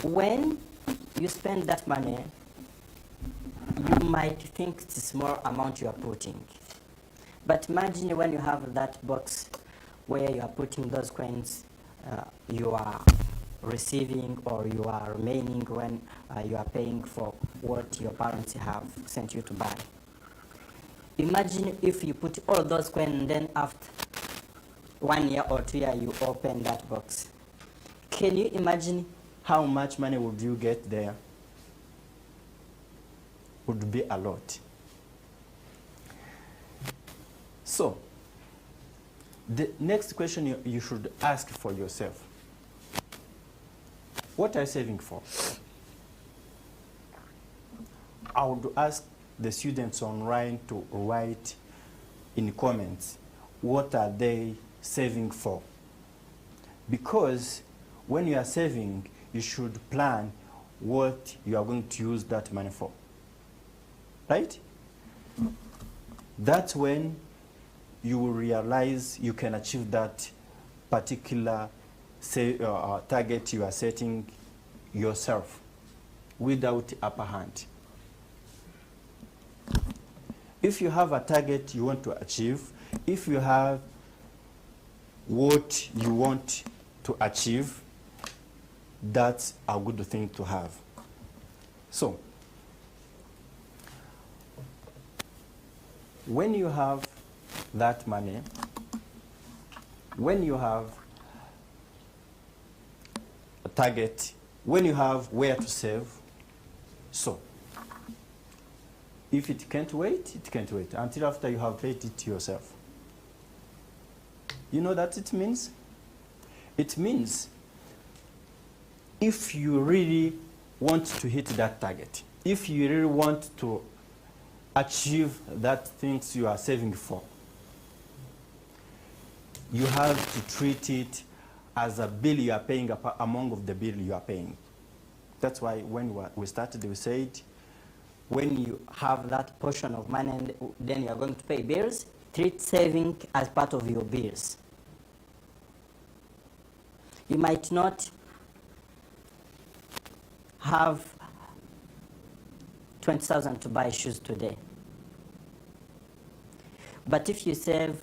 When you spend that money, you might think it's a small amount you are putting. But imagine when you have that box where you are putting those coins you are receiving or you are remaining when you are paying for what your parents have sent you to buy. Imagine if you put all those coins and then after 1 year or 2 years you open that box. Can you imagine how much money would you get there? Would be a lot. So, the next question you should ask for yourself, what are you saving for? I would ask the students online to write in comments, what are they saving for? Because when you are saving, you should plan what you are going to use that money for. Right? That's when you will realize you can achieve that particular target you are setting yourself without upper hand. If you have a target you want to achieve, if you have what you want to achieve, that's a good thing to have. So, when you have that money, when you have a target, when you have where to save, so if it can't wait, it can't wait until after you have paid it yourself. You know what it means? It means if you really want to hit that target, if you really want to achieve that things you are saving for, you have to treat it as a bill you are paying among of the bill you are paying. That's why when we started, we said, when you have that portion of money and then you are going to pay bills, treat saving as part of your bills. You might not have 20,000 to buy shoes today. But if you save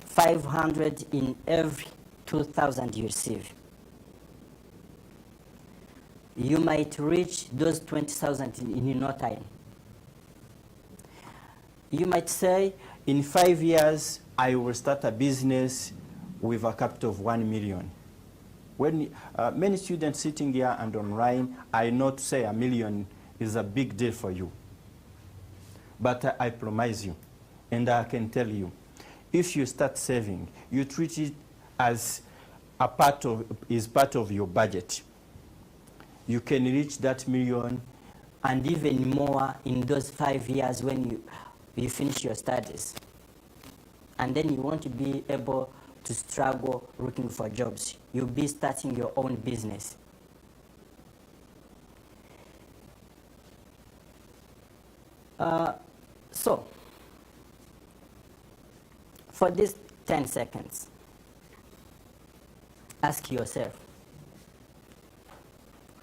500 in every 2,000 you receive, you might reach those 20,000 in no time. You might say, in 5 years, I will start a business with a capital of 1 million. When many students sitting here and online, I know to say $1 million is a big deal for you. But I promise you, and I can tell you, if you start saving, you treat it as a part of your budget. You can reach that $1 million and even more in those 5 years when you finish your studies. And then you won't be able to struggle looking for jobs. You'll be starting your own business. So, for these 10 seconds, ask yourself,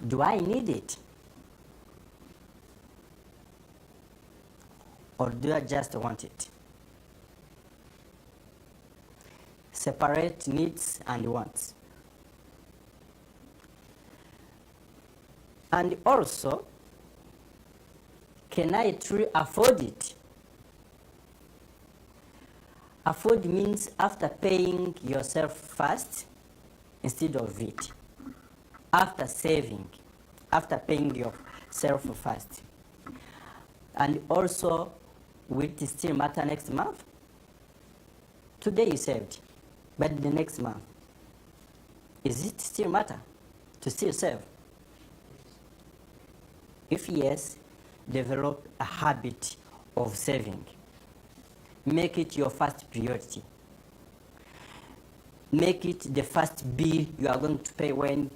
do I need it? Or do I just want it? Separate needs and wants. And also, can I truly afford it? Afford means after paying yourself first instead of it. After saving, after paying yourself first. And also, will it still matter next month? Today you saved, but the next month, is it still matter to still save? If yes, develop a habit of saving. Make it your first priority. Make it the first bill you are going to pay when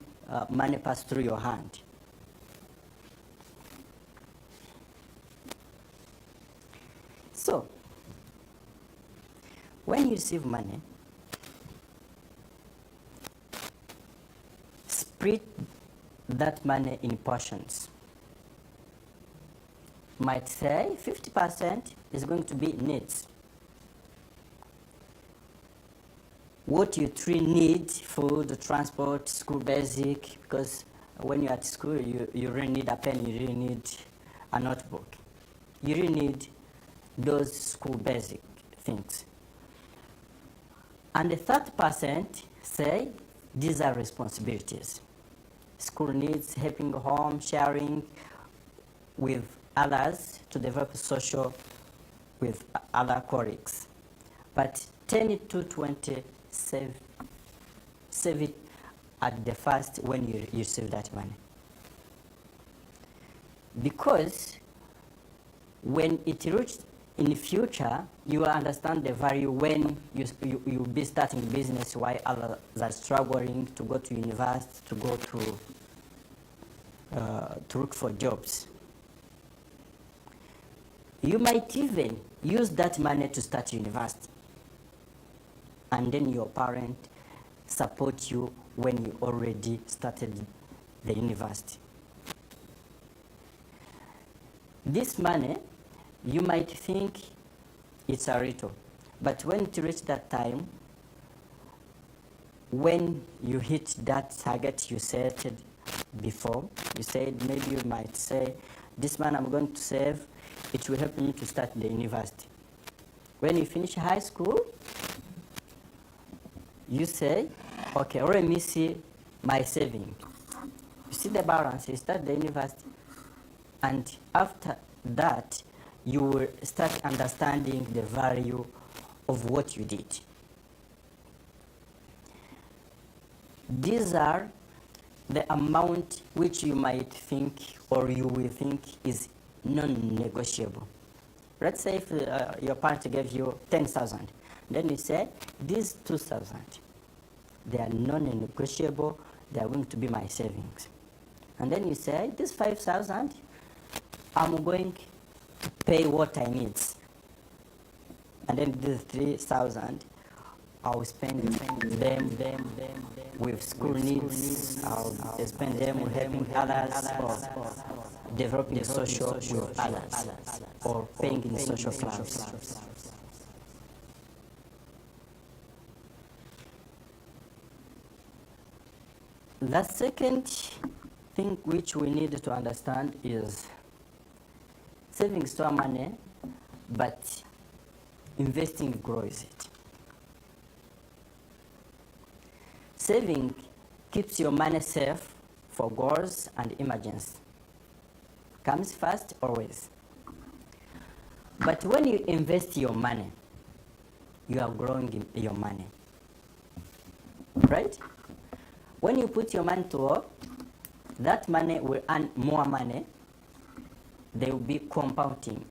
money passes through your hand. So, when you receive money, split that money in portions. Might say 50% is going to be needs. What you truly need: food, transport, school basic, because when you're at school, you really need a pen, you really need a notebook. You really need those school basic things. And the 30% say these are responsibilities. School needs, helping home, sharing with others to develop social with other colleagues. But 10 to 20 save it at the first when you save that money. Because when it reaches in the future, you will understand the value when you'll be starting business while others are struggling to go to university, to go to look for jobs. You might even use that money to start university, and then your parents support you when you already started the university. This money, you might think it's a little, but when it reaches that time, when you hit that target you set before, you said, maybe you might say, this money I'm going to save, it will help me to start the university. When you finish high school, you say, okay, let me see my saving. You see the balance, you start the university, and after that, you will start understanding the value of what you did. These are the amount which you might think or you will think is non-negotiable. Let's say if your parent gave you 10,000, then you say, these 2,000, they are non-negotiable, they are going to be my savings. And then you say, this 5,000, I'm going to pay what I need. And then this 3,000, I'll spend them with school needs, I'll spend them with helping others, or developing social with others, or paying in social clubs. The second thing which we need to understand is saving store money, but investing grows it. Saving keeps your money safe for goals and emergencies. Comes first always. But when you invest your money, you are growing your money. Right? When you put your money to work, that money will earn more money. They will be compounding.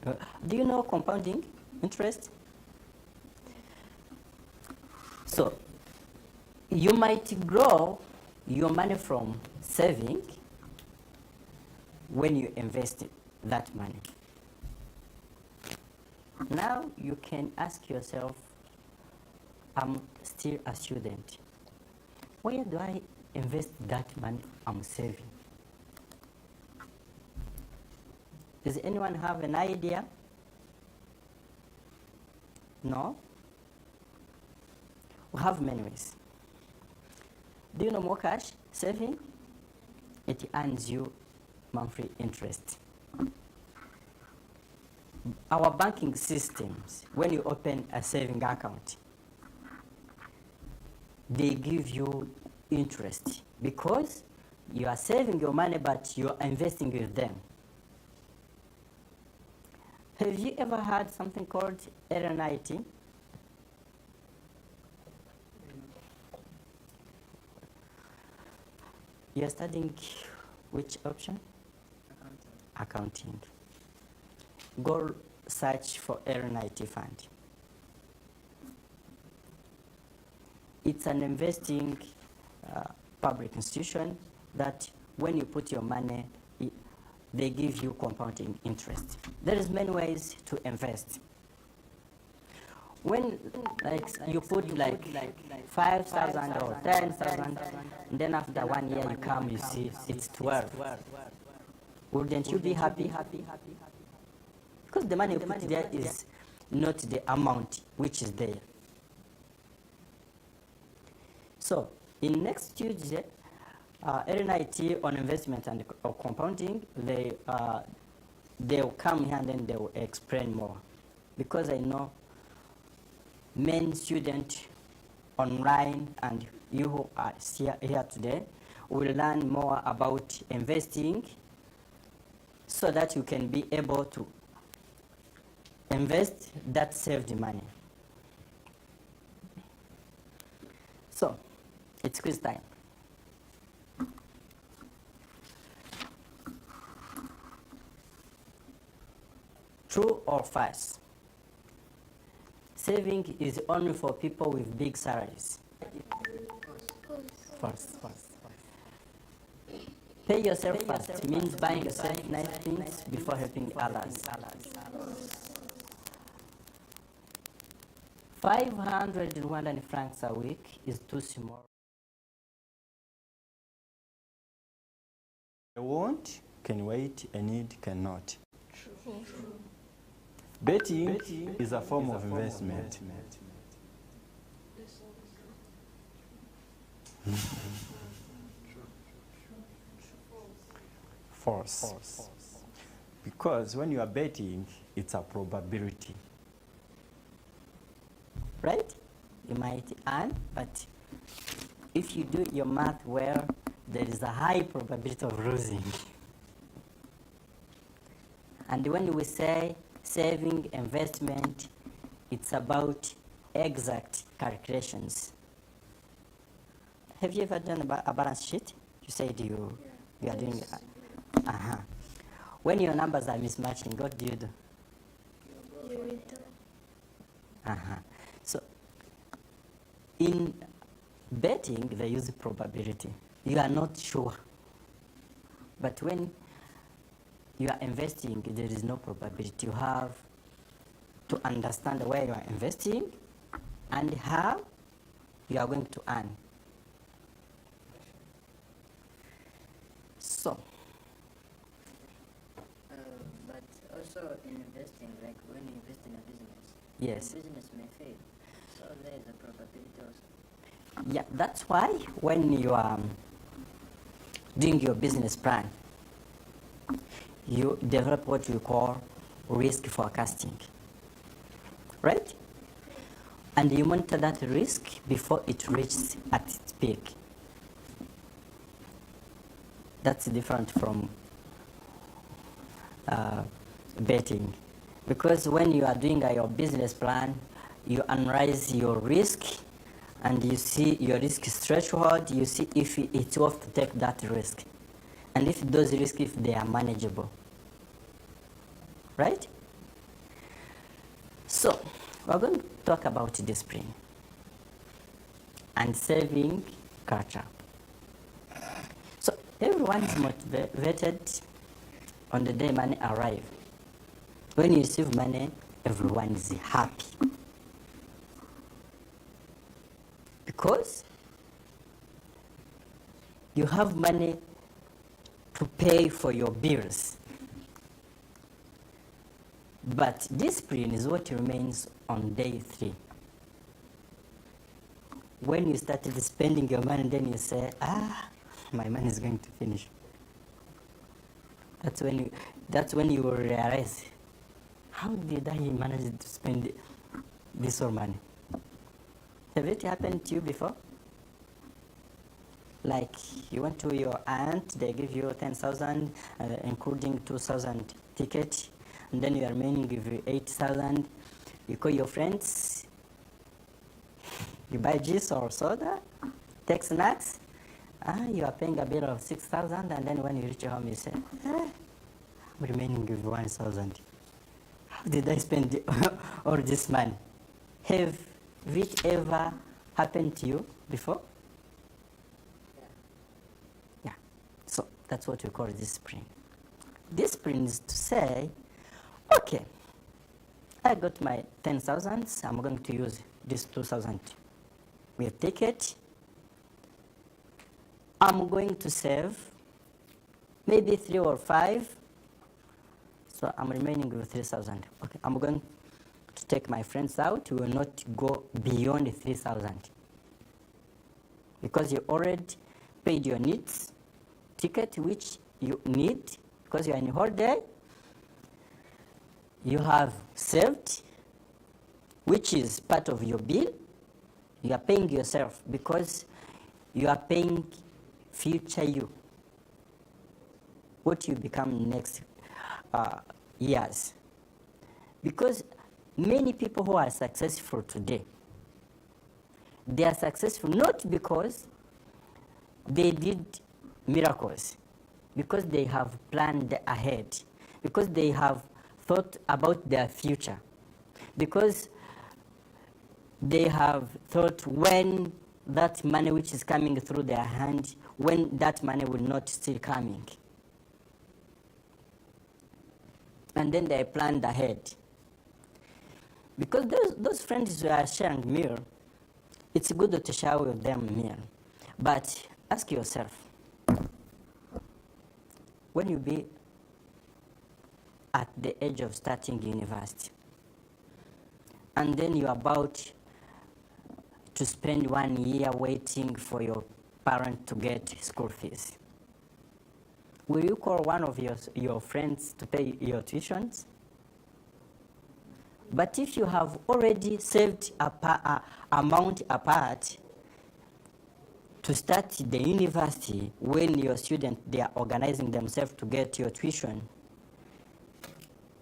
Do you know compounding interest? So, you might grow your money from saving when you invest that money. Now you can ask yourself, I'm still a student. Where do I invest that money I'm saving? Does anyone have an idea? No? We have many ways. Do you know more cash saving? It earns you monthly interest. Our banking systems, when you open a saving account, they give you interest because you are saving your money, but you are investing with them. Have you ever heard something called LNIT? You are studying which option? Accounting. Go search for LNIT fund. It's an investing public institution that when you put your money, they give you compounding interest. There is many ways to invest. When like you put like 5,000 or 10,000, and then after 1 year you come, you see it's 12. Wouldn't you be happy? Because the money you put there is not the amount which is there. So in next Tuesday, LNIT on investment and compounding, they'll come here and then they will explain more. Because I know many students online and you who are here today will learn more about investing so that you can be able to invest that saved money. So, it's quiz time. True or false? Saving is only for people with big salaries. False. Pay yourself first means buying yourself nice things before helping others. 500 Rwandan francs a week is too small. I want, can wait, I need, cannot. Betting is a form of investment. False. Because when you are betting, it's a probability. Right? You might earn, but if you do your math well, there is a high probability of losing. And when we say saving, investment, it's about exact calculations. Have you ever done a balance sheet? You said you are doing it. When your numbers are mismatching, what do you do? You read So, in betting, they use probability. You are not sure. But when you are investing, there is no probability. You have to understand where you are investing and how you are going to earn. So, but also in investing, like when you invest in a business, yes. the business may fail. So there is a probability also. Yeah, that's why when you are doing your business plan, you develop what you call risk forecasting, right? And you monitor that risk before it reaches at its peak. That's different from betting, because when you are doing your business plan, you analyze your risk and you see your risk threshold, you see if it's worth to take that risk, and if those risks, if they are manageable, right? So, we're going to talk about discipline and saving culture. So, everyone is motivated on the day money arrives. When you receive money, everyone is happy. Because you have money to pay for your bills. But discipline is what remains on day 3. When you started spending your money, then you say, my money is going to finish. That's when you will realize, how did I manage to spend this all money? Have it happened to you before? Like you went to your aunt, they give you 10,000, including 2,000 ticket, and then you are remaining with 8,000. You call your friends, you buy juice or soda, take snacks. You are paying a bill of 6,000, and then when you reach home, you say, I'm remaining with 1,000. How did I spend all this money? Have it ever happened to you before? Yeah. So that's what we call discipline. Discipline is to say, okay, I got my 10,000. I'm going to use this 2,000 with ticket. I'm going to save maybe 3 or 5. So I'm remaining with 3,000. Okay, I'm going to take my friends out. We will not go beyond 3,000 because you already paid your needs, ticket which you need because you're in holiday. You have saved, which is part of your bill. You are paying yourself because you are paying future you, what you become next years. Because many people who are successful today, they are successful not because they did miracles, because they have planned ahead, because they have thought about their future, because they have thought when that money which is coming through their hand, when that money will not still coming. And then they planned ahead. Because those friends who are sharing meal, it's good to share with them meal. But ask yourself, when you be at the age of starting university, and then you're about to spend 1 year waiting for your parent to get school fees, will you call one of your friends to pay your tuitions? But if you have already saved a amount apart to start the university, when your students, they are organizing themselves to get your tuition,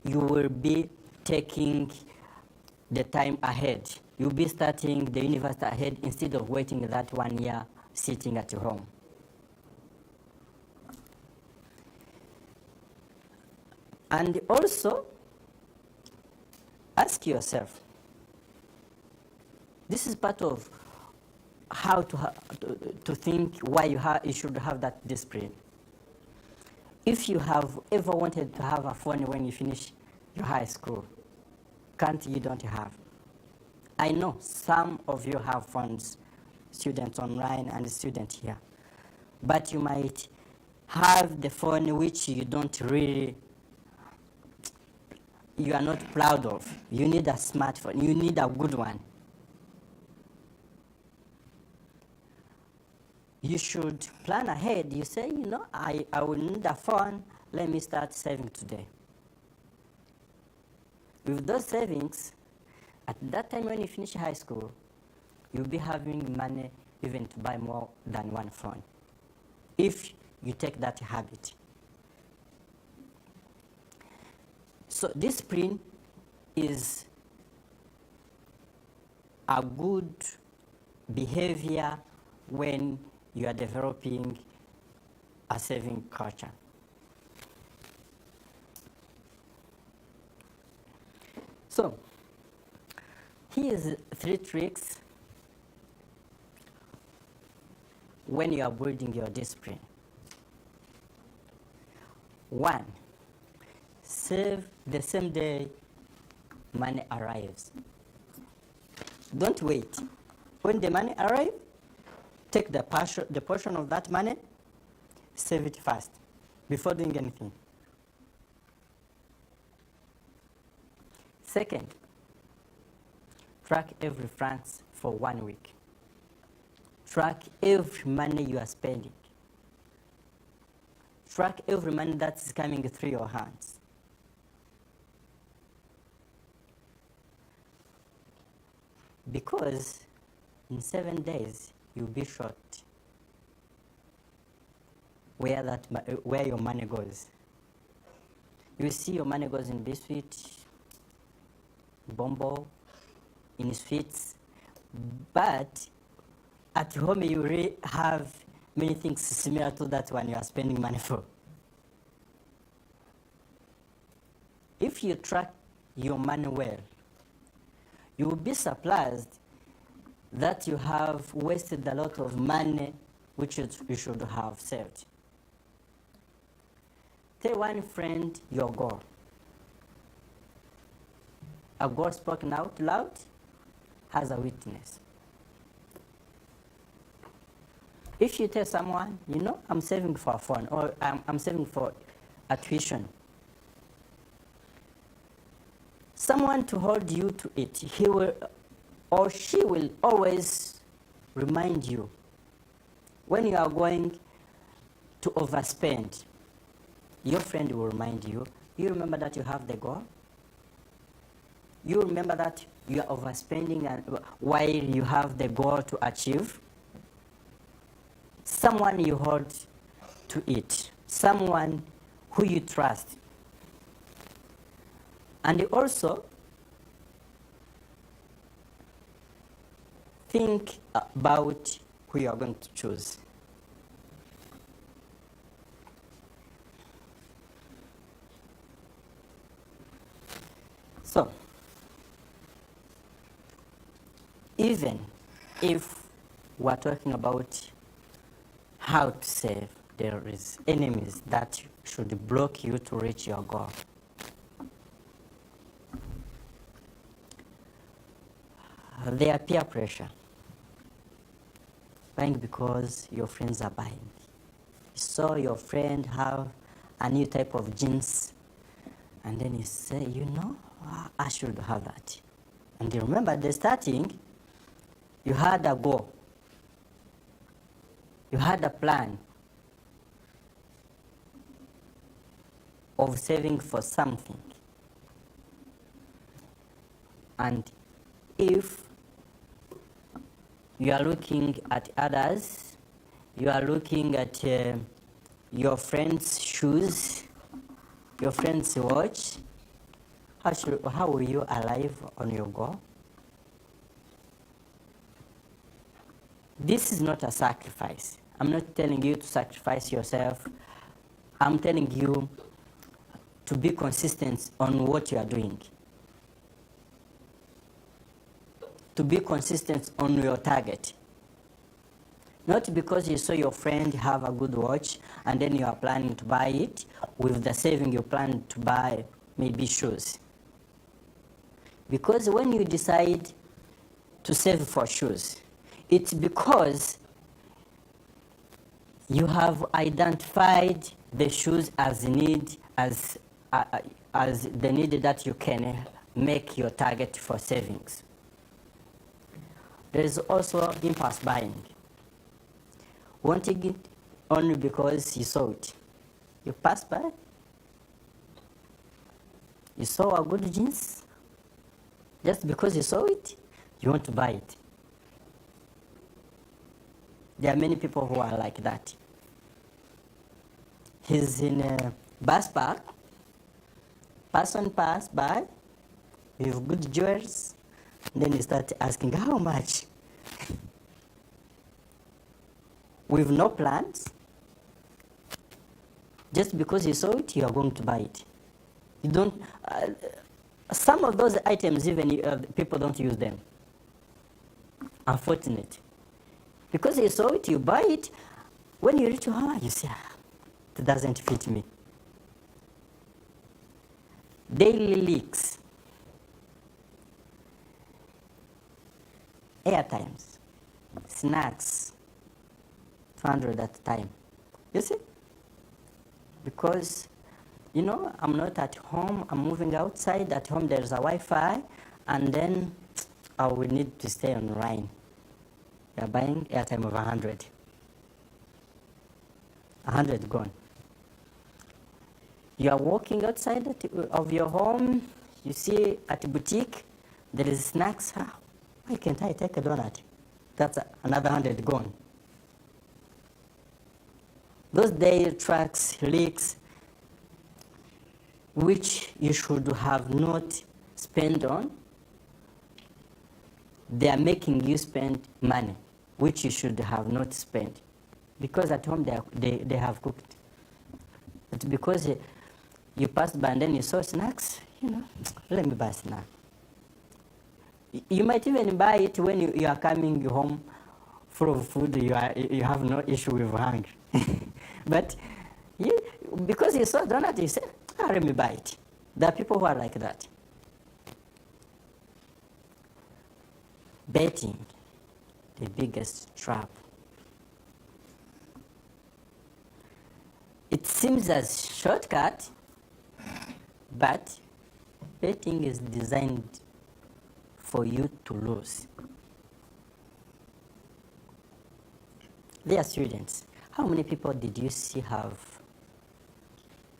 you will be taking the time ahead. You'll be starting the university ahead instead of waiting that 1 year sitting at home. And also, ask yourself, this is part of how to think why you should have that discipline. If you have ever wanted to have a phone when you finish your high school, you don't have. I know some of you have phones, students online and students here, but you might have the phone which you don't really, you are not proud of. You need a smartphone, you need a good one. You should plan ahead. You say, you know, I will need a phone, let me start saving today. With those savings, at that time when you finish high school, you'll be having money even to buy more than one phone, if you take that habit. So discipline is a good behavior when you are developing a saving culture. So, here's 3 tricks when you are building your discipline. 1, save the same day money arrives. Don't wait. When the money arrives, take the portion of that money, save it fast before doing anything. Second, track every franc for 1 week. Track every money you are spending. Track every money that is coming through your hands. Because in 7 days, you'll be short where your money goes. You see your money goes in biscuit, bombo, in sweets, but at home you really have many things similar to that one you are spending money for. If you track your money well, you will be surprised that you have wasted a lot of money which you should have saved. Tell one friend your goal. a God spoken out loud has a witness. If you tell someone, you know, I'm saving for a phone, or I'm saving for a tuition, someone to hold you to it, he will or she will always remind you when you are going to overspend. Your friend will remind you, you remember that you have the goal? You remember that you are overspending and while you have the goal to achieve? Someone you hold to it, someone who you trust. And also, think about who you are going to choose. So, even if we're talking about how to save, there is enemies that should block you to reach your goal. They are peer pressure. Buying because your friends are buying. You saw your friend have a new type of jeans, and then you say, you know, I should have that. And you remember at the starting, you had a goal. You had a plan of saving for something. And if you are looking at others, you are looking at your friend's shoes, your friend's watch, how will you arrive on your goal? This is not a sacrifice. I'm not telling you to sacrifice yourself. I'm telling you to be consistent on what you are doing. To be consistent on your target. Not because you saw your friend have a good watch and then you are planning to buy it, with the saving you plan to buy maybe shoes. Because when you decide to save for shoes, it's because you have identified the shoes as need, as the need that you can make your target for savings. There is also impulse buying. Wanting it only because you saw it. You pass by, you saw a good jeans, just because you saw it, you want to buy it. There are many people who are like that. He's in a bus park, person pass by with good jewels, then you start asking how much? With no plans, just because you saw it, you are going to buy it. You don't. Some of those items, even people don't use them. Unfortunate, because you saw it, you buy it. When you reach home, you say, it doesn't fit me. Daily leaks, airtimes, snacks, 200 at a time. You see? Because, you know, I'm not at home, I'm moving outside. At home there's a Wi-Fi, and then I will need to stay online. You're buying airtime of 100. 100 gone. You are walking outside of your home, you see at a boutique, there is snacks. Why can't I take a donut? That's another 100 gone. Those daily tracks, leaks, which you should have not spent on, they are making you spend money, which you should have not spent. Because at home they have cooked. But because you passed by and then you saw snacks, you know, let me buy a snack. You might even buy it when you are coming home full of food, you have no issue with hunger. But because you saw donut, you said, let me buy it. There are people who are like that. betting the biggest trap. It seems as shortcut, but betting is designed for you to lose. Dear students, how many people did you see have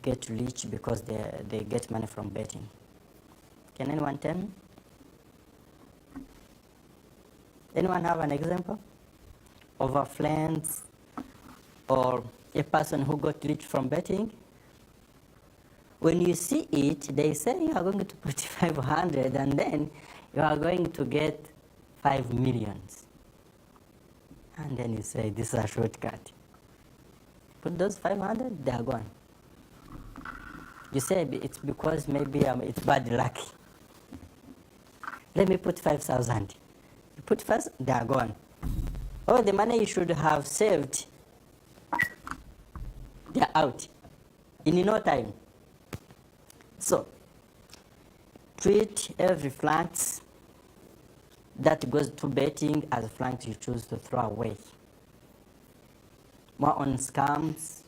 get rich because they get money from betting? Can anyone tell me? Anyone have an example of a friend or a person who got rich from betting? When you see it, they say you are going to put 500 and then you are going to get 5 millions. And then you say, this is a shortcut. Put those 500, they are gone. You say it's because maybe it's bad luck. Let me put 5,000. You put first, they are gone. Oh, the money you should have saved, they are out in no time. So, treat every flanks that goes to betting as flanks you choose to throw away. More on scams,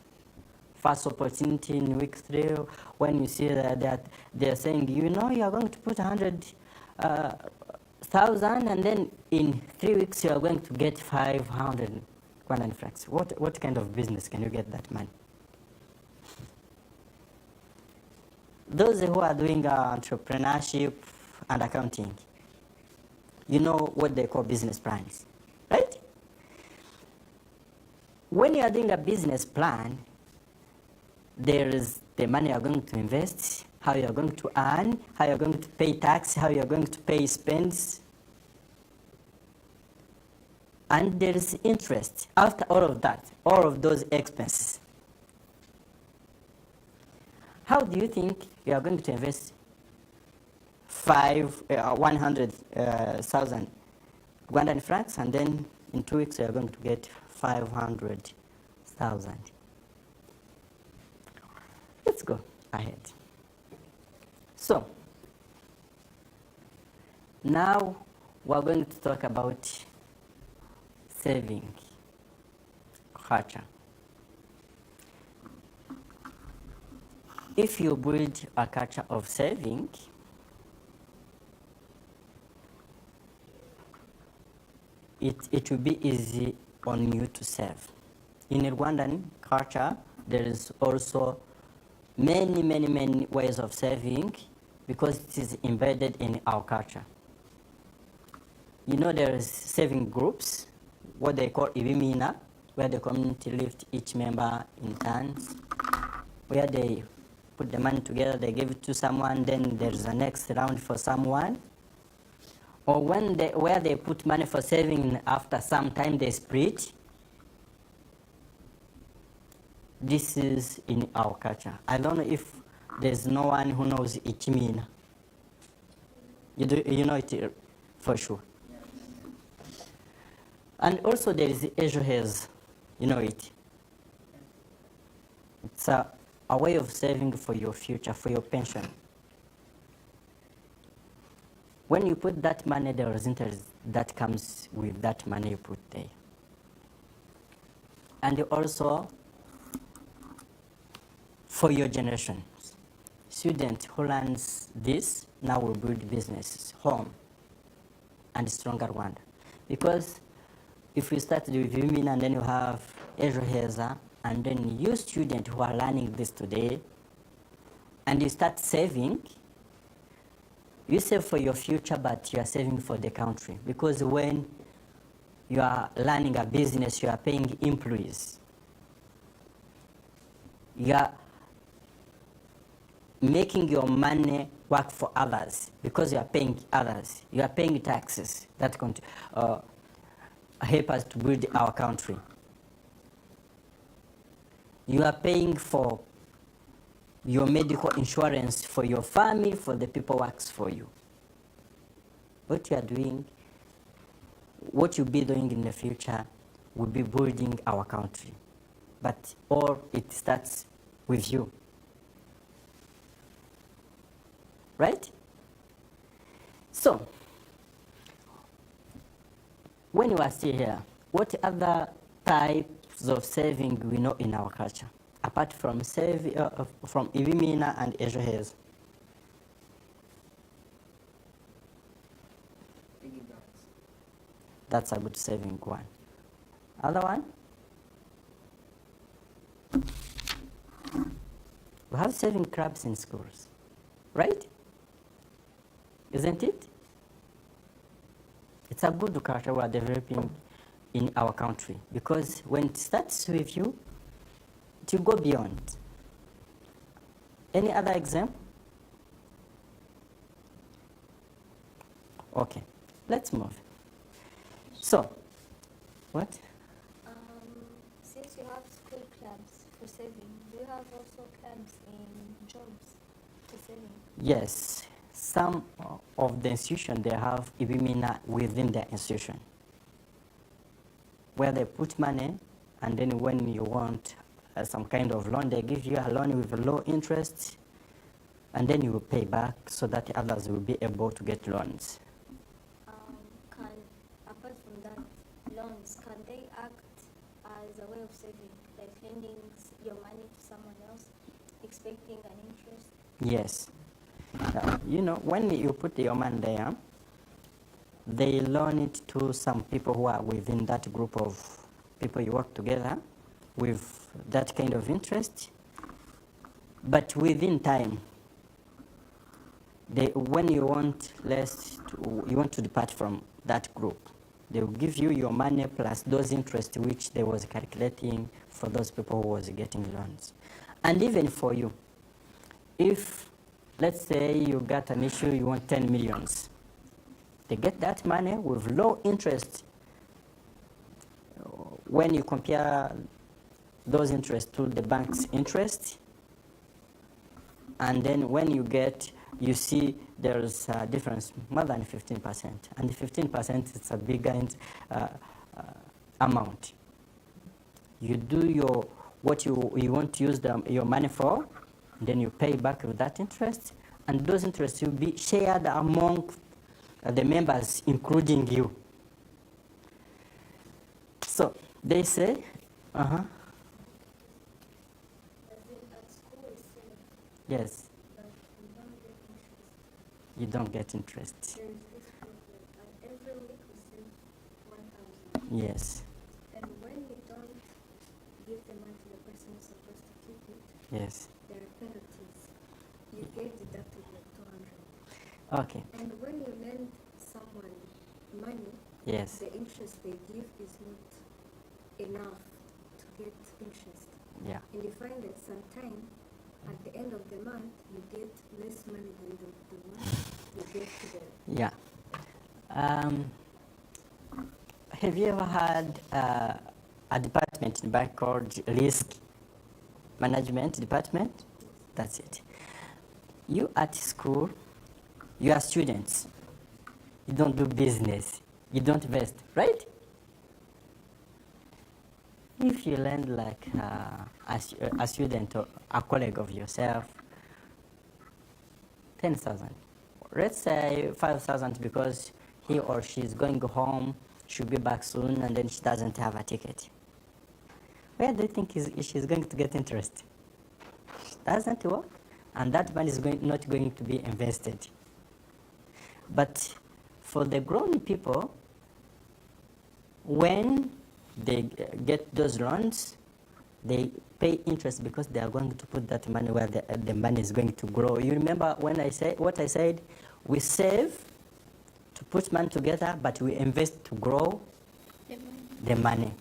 first opportunity in week 3, when you see that they're saying, you know, you're going to put 100,000 and then in 3 weeks you are going to get 500 Rwandan francs. What kind of business can you get that money? Those who are doing entrepreneurship and accounting, you know what they call business plans, right? When you are doing a business plan, there is the money you are going to invest, how you are going to earn, how you are going to pay tax, how you are going to pay spends, and there is interest after all of that, all of those expenses. How do you think you are going to invest 100,000 Rwandan francs and then in 2 weeks you are going to get 500,000? Let's go ahead. So, now we're going to talk about saving culture. If you build a culture of saving, it will be easy on you to save. In Rwandan culture, there is also many ways of saving because it is embedded in our culture. You know, there is saving groups, what they call ibimina, where the community lift each member in turns, where they put the money together, they give it to someone, then there's a next round for someone. Or where they put money for saving, after some time they split. This is in our culture. I don't know if there's no one who knows Ichimina. You know it for sure. And also there is Ejohez. You know it. It's a way of saving for your future, for your pension. When you put that money, there is interest that comes with that money you put there. And also for your generation. Student who learns this now will build businesses, home, and stronger Rwanda. Because if we start with women and then you have Ejoheza, and then you students who are learning this today, and you start saving, you save for your future, but you are saving for the country. Because when you are learning a business, you are paying employees. You are making your money work for others because you are paying others. You are paying taxes that help us to build our country. You are paying for your medical insurance for your family, for the people who works for you. What you are doing, what you'll be doing in the future will be building our country. But all it starts with you. Right? So, when you are still here, what other types of saving we know in our culture, apart from from Ibimina and Ejohez? Piggy banks. That's a good saving one. Other one? We have saving clubs in schools, right? Isn't it? It's a good culture we are developing in our country, because when it starts with you, it will go beyond. Any other example? Okay, let's move. So, what? Since you have school clubs for saving, do you have also clubs in jobs for saving? Yes, some of the institution they have Ibimina within their institution, where they put money, and then when you want some kind of loan, they give you a loan with a low interest, and then you will pay back so that others will be able to get loans. Can, apart from that, loans, can they act as a way of saving, like lending your money to someone else, expecting an interest? Yes. You know, when you put your money there, they loan it to some people who are within that group of people you work together with that kind of interest. But within time, when you want you want to depart from that group, they will give you your money plus those interests which they was calculating for those people who was getting loans. And even for you, if let's say you got an issue, you want 10 millions, they get that money with low interest. When you compare those interests to the bank's interest, and then when you see there's a difference more than 15%, and the 15% is a bigger amount. You do what you want to use your money for, then you pay back with that interest, and those interests will be shared among the members, including you. So they say, At school, it's saving, yes, but you don't get interest. you don't get interest. There is this proof that every week we save 1,000. Yes, And when you don't give the money to the person who's supposed to keep it, yes. there are penalties. You get deducted like 200. Okay, And when you lend someone money, yes, the interest they give is not enough to get interest. yeah. And you find that sometime at the end of the month you get less money than the one you get to the. Yeah. Have you ever had a department in bank called risk management department? That's it. You at school, you are students. You don't do business. You don't invest, right? If you lend like a student or a colleague of yourself, 10,000. Let's say 5,000 because he or she is going home, she'll be back soon, and then she doesn't have a ticket. Where do you think she's going to get interest? She doesn't work, and that money is not going to be invested. But for the grown people, when they get those loans, they pay interest because they are going to put that money where the money is going to grow. You remember when I said what I said? We save to put money together, but we invest to grow the money.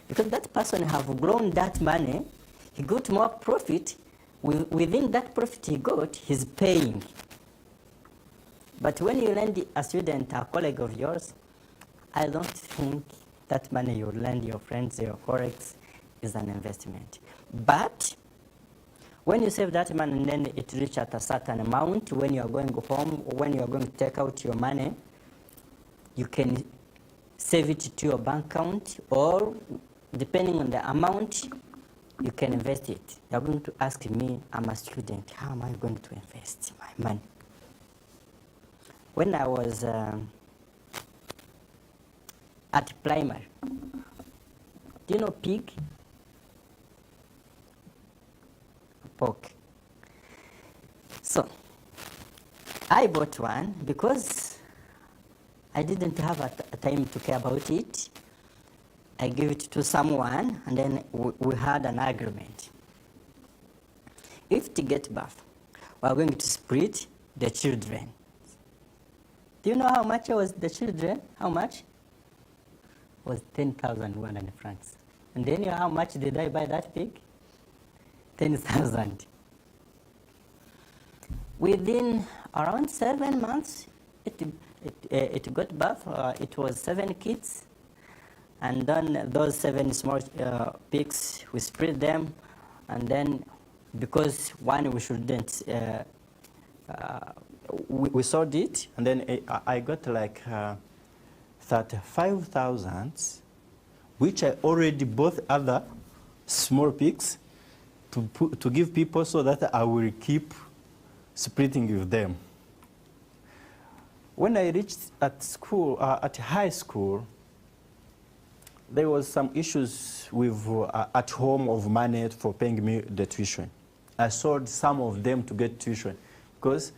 Because that person have grown that money, he got more profit. Within that profit he got, he's paying. But when you lend a student, a colleague of yours, I don't think that money you lend your friends, your colleagues, is an investment. But when you save that money and then it reaches at a certain amount, when you are going home, when you are going to take out your money, you can save it to your bank account, or depending on the amount, you can invest it. You are going to ask me, I'm a student, how am I going to invest my money? When I was at primary. Do you know pig? Pork. So, I bought one because I didn't have a time to care about it. I gave it to someone, and then we had an agreement. If to get birth, we are going to split the children. Do you know how much was the children? How much? It was 10,100 francs. And then you know how much did I buy that pig? 10,000. Within around 7 months, it got birth. It was 7 kids. And then those 7 small pigs, we split them. And then, because one we shouldn't, we sold it. And then I got like 35,000, which I already bought other small pigs to give people so that I will keep splitting with them. When I reached at school, at high school, there was some issues with at home of money for paying me the tuition. I sold some of them to get tuition because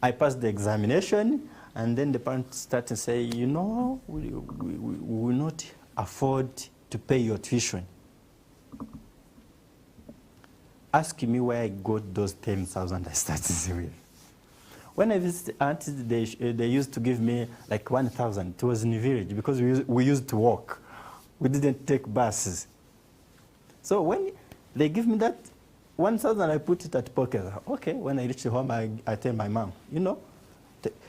I passed the examination, and then the parents started to say, you know, we will not afford to pay your tuition. Ask me where I got those 10,000 I started with. When I visited aunties, they used to give me like 1,000. It was in the village because we used to walk. We didn't take buses. So when they give me that 1,000, I put it at pocket. Okay, when I reach home, I tell my mom, you know,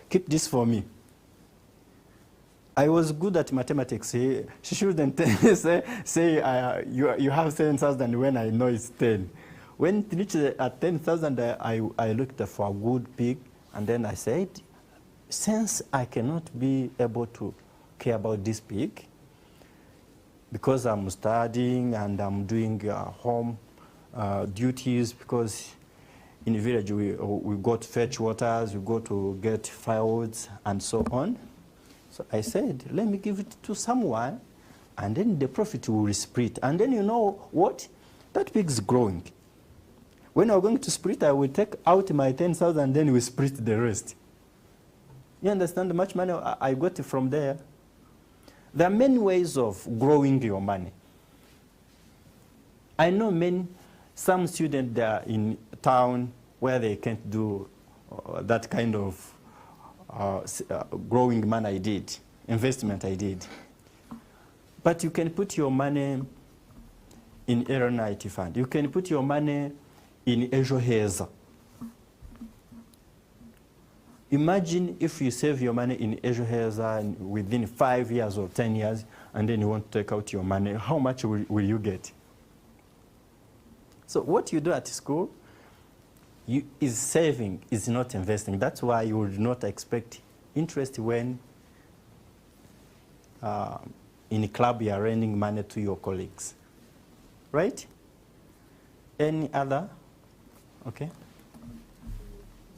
keep this for me. I was good at mathematics. She shouldn't say you have 7,000 when I know it's 10. When it reached at 10,000, I looked for a good pig, and then I said, since I cannot be able to care about this pig, because I'm studying and I'm doing home duties, because in the village we go to fetch waters, we go to get firewood and so on. So I said, let me give it to someone, and then the profit will split. And then you know what? That pig is growing. When I'm going to split, I will take out my 10,000, then we split the rest. You understand how much money I got from there? There are many ways of growing your money. I know some students that are in town where they can't do that kind of growing money I did, investment I did. But you can put your money in aeronautic fund. You can put your money in ejo heza. Imagine if you save your money in ejo heza within 5 years or 10 years, and then you want to take out your money. How much will you get? So what you do at school is saving, is not investing. That's why you would not expect interest when in a club you are lending money to your colleagues. Right? Any other? Okay.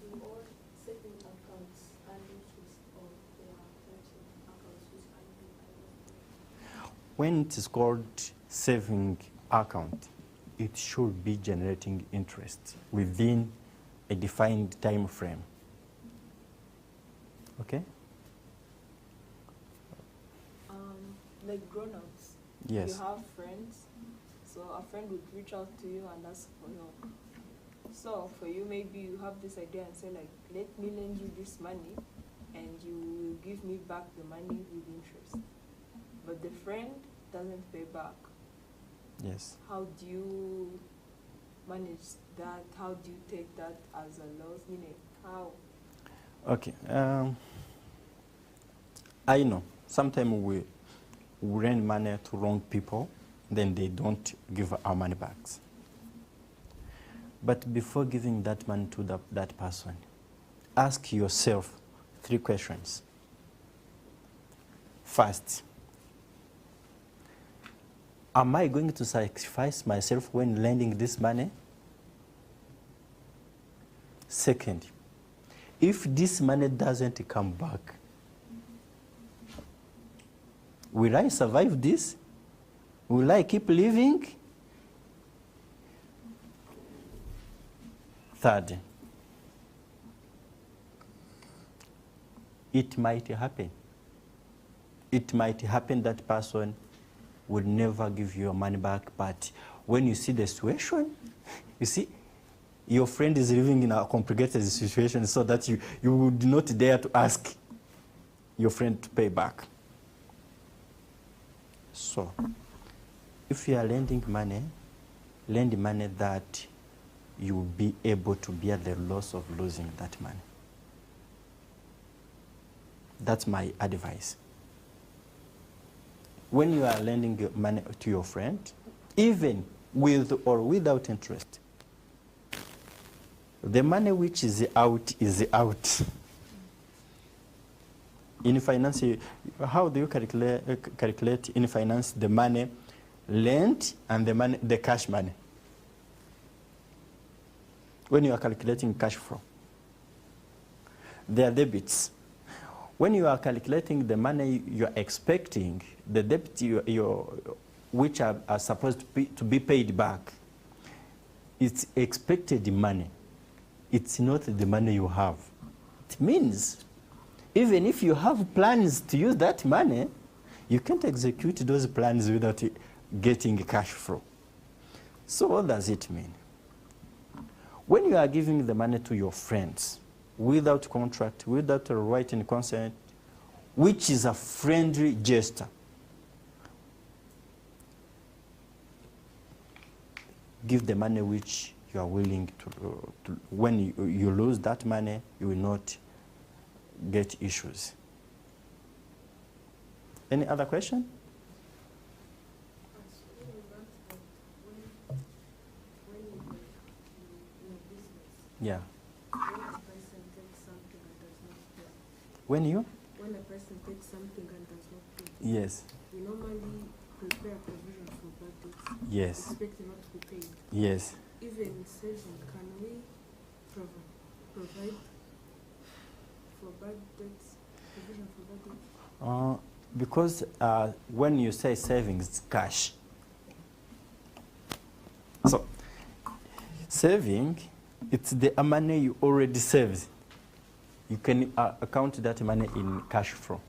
Do all saving accounts and interest, or they are collection accounts which can be? When it is called saving account, it should be generating interest within a defined time frame. Okay? Like grown-ups. Yes. You have friends, so a friend would reach out to you and ask for help. So for you, maybe you have this idea and say like, let me lend you this money, and you will give me back the money with interest. But the friend doesn't pay back. Yes. How do you manage that? How do you take that as a loss? Meaning, how? Okay. I know. Sometimes we lend money to wrong people, then they don't give our money back. But before giving that money to that person, ask yourself 3 questions. First, am I going to sacrifice myself when lending this money? Second, if this money doesn't come back, Will I survive this? Will I keep living? Third, it might happen. It might happen that person will never give you your money back, but when you see the situation, you see, your friend is living in a complicated situation so that you would not dare to ask your friend to pay back. So, if you are lending money, lend money that you will be able to bear the loss of losing that money. That's my advice. When you are lending money to your friend, even with or without interest, the money which is out is out. In finance, how do you calculate in finance the money lent and the cash money? When you are calculating cash flow, they are debits. When you are calculating the money you are expecting, the debt which are supposed to be paid back, it's expected money. It's not the money you have. It means even if you have plans to use that money, you can't execute those plans without getting cash flow. So what does it mean? When you are giving the money to your friends without contract, without a written consent, which is a friendly gesture, give the money which you are willing to when you lose that money, you will not get issues. Any other question? Yeah. When a person takes something and does not pay. Yes. We normally prepare provision for bad debts. Yes. Expecting not to be paid. Yes. Even saving, can we provide for bad debts, provision for bad debts? Because when you say savings, it's cash. So, saving, it's the money you already saved. You can account that money in cash flow.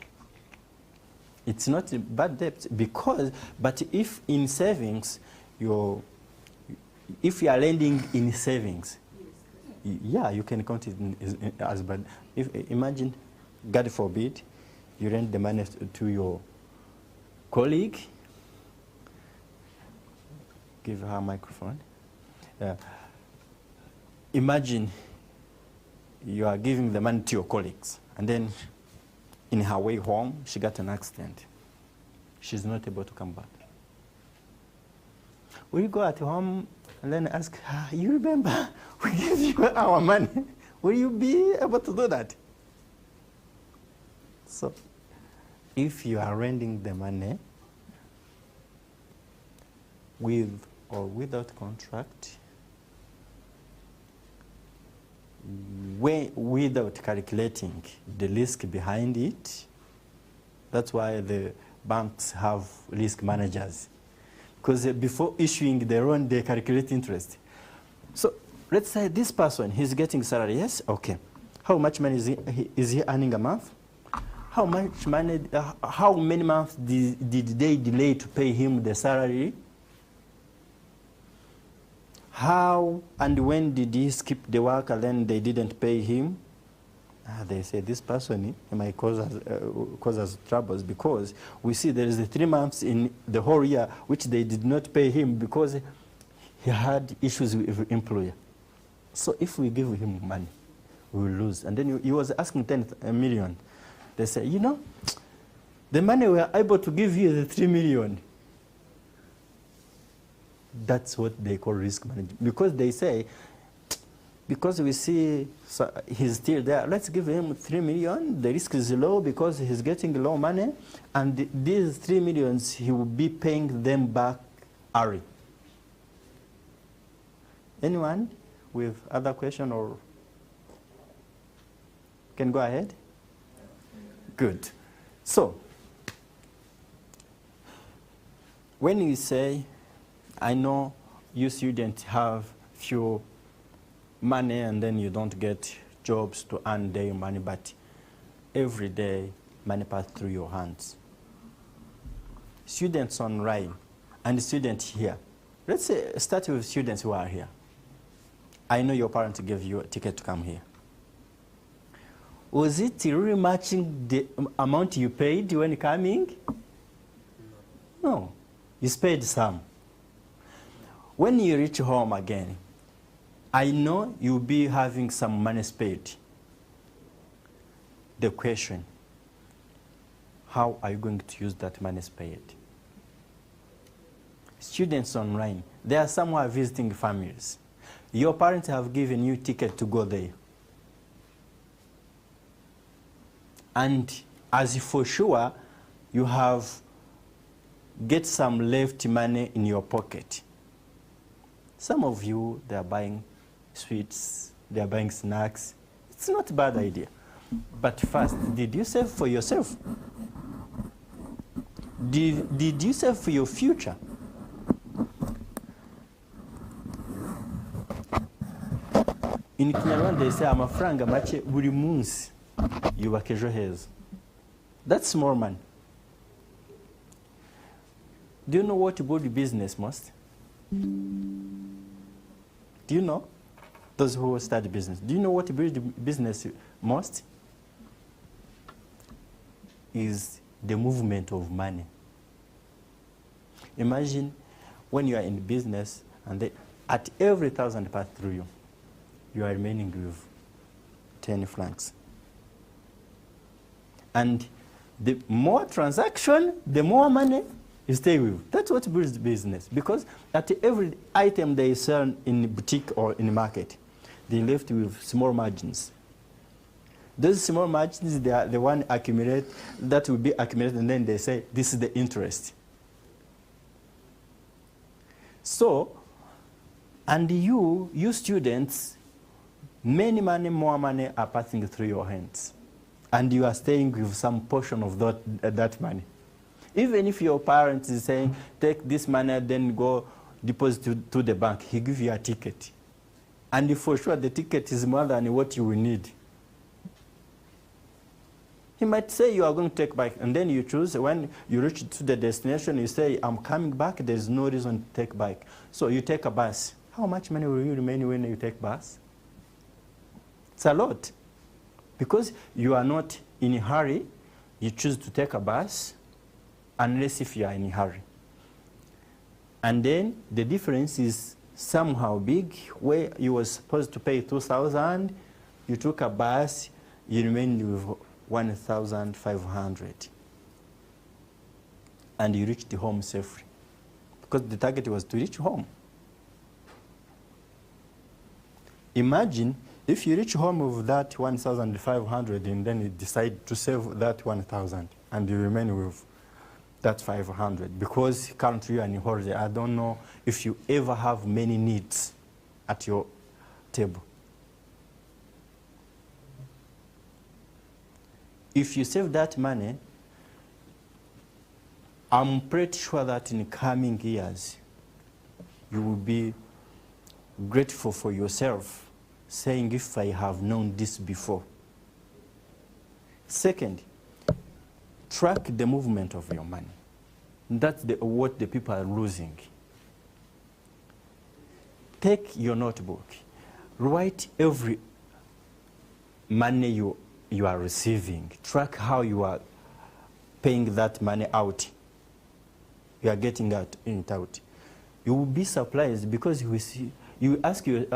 It's not a bad debt because, but if in savings, if you are lending in savings, yeah, you can count it as bad. Imagine, God forbid, you lend the money to your colleague. Give her a microphone. Imagine you are giving the money to your colleagues, and then in her way home, she got an accident. She's not able to come back. Will you go at home and then ask her, you remember, we gave you our money. Will you be able to do that? So, if you are lending the money with or without contract, without calculating the risk behind it, that's why the banks have risk managers. Because before issuing the loan, they calculate interest. So let's say this person, he's getting salary, yes? Okay. How much money is he earning a month? How much money, how many months did they delay to pay him the salary? How and when did he skip the work and then they didn't pay him? They say this person might cause us troubles because we see there is 3 months in the whole year which they did not pay him because he had issues with the employer. So if we give him money, we will lose. And then he was asking 10 million. They say, you know, the money we are able to give you is 3 million. That's what they call risk management. Because they say, because we see he's still there, let's give him 3 million. The risk is low because he's getting low money. And these 3 millions, he will be paying them back early. Anyone with other question or can go ahead? Good. So, When you say, I know you students have few money and then you don't get jobs to earn their money, but every day money passes through your hands. Students online and students here. Let's say, start with students who are here. I know your parents gave you a ticket to come here. Was it really matching the amount you paid when coming? No. You paid some. When you reach home again, I know you'll be having some money paid. The question, how are you going to use that money paid? Students online, there are some who are visiting families. Your parents have given you a ticket to go there. And as for sure, you have get some left money in your pocket. Some of you, they are buying sweets, they are buying snacks. It's not a bad idea. But first, did you save for yourself? Did you save for your future? In Kinyarwanda, they say, amafaranga make buri munsi yubaka ejo heza. That's more money. Do you know what build business most? Do you know? Those who study business. Do you know what build business most? Is the movement of money. Imagine when you are in business and at every 1,000 pass through you, you are remaining with 10 francs. And the more transaction, the more money you stay with. That's what builds business. Because at every item they sell in boutique or in the market, they left with small margins. Those small margins, they are the one accumulate, that will be accumulated, and then they say, this is the interest. So, and you students, many money, more money are passing through your hands. And you are staying with some portion of that money. Even if your parents is saying, take this money, then go deposit to the bank, he gives you a ticket. And for sure the ticket is more than what you will need. He might say you are going to take back, and then you choose. When you reach to the destination, you say, I'm coming back, there's no reason to take back. So you take a bus. How much money will you remain when you take bus? It's a lot. Because you are not in a hurry, you choose to take a bus, unless if you are in a hurry. And then the difference is somehow big, where you were supposed to pay 2,000, you took a bus, you remained with 1,500. And you reached home safely. Because the target was to reach home. Imagine if you reach home with that 1,500 and then you decide to save that 1,000 and you remain with that 500, because currently you are in holiday. I don't know if you ever have many needs at your table. If you save that money, I'm pretty sure that in coming years, you will be grateful for yourself, saying, if I have known this before. Second, track the movement of your money. That's what the people are losing. Take your notebook. Write every money you are receiving. Track how you are paying that money out. You are getting it out. You will be surprised, because you will see. You ask you,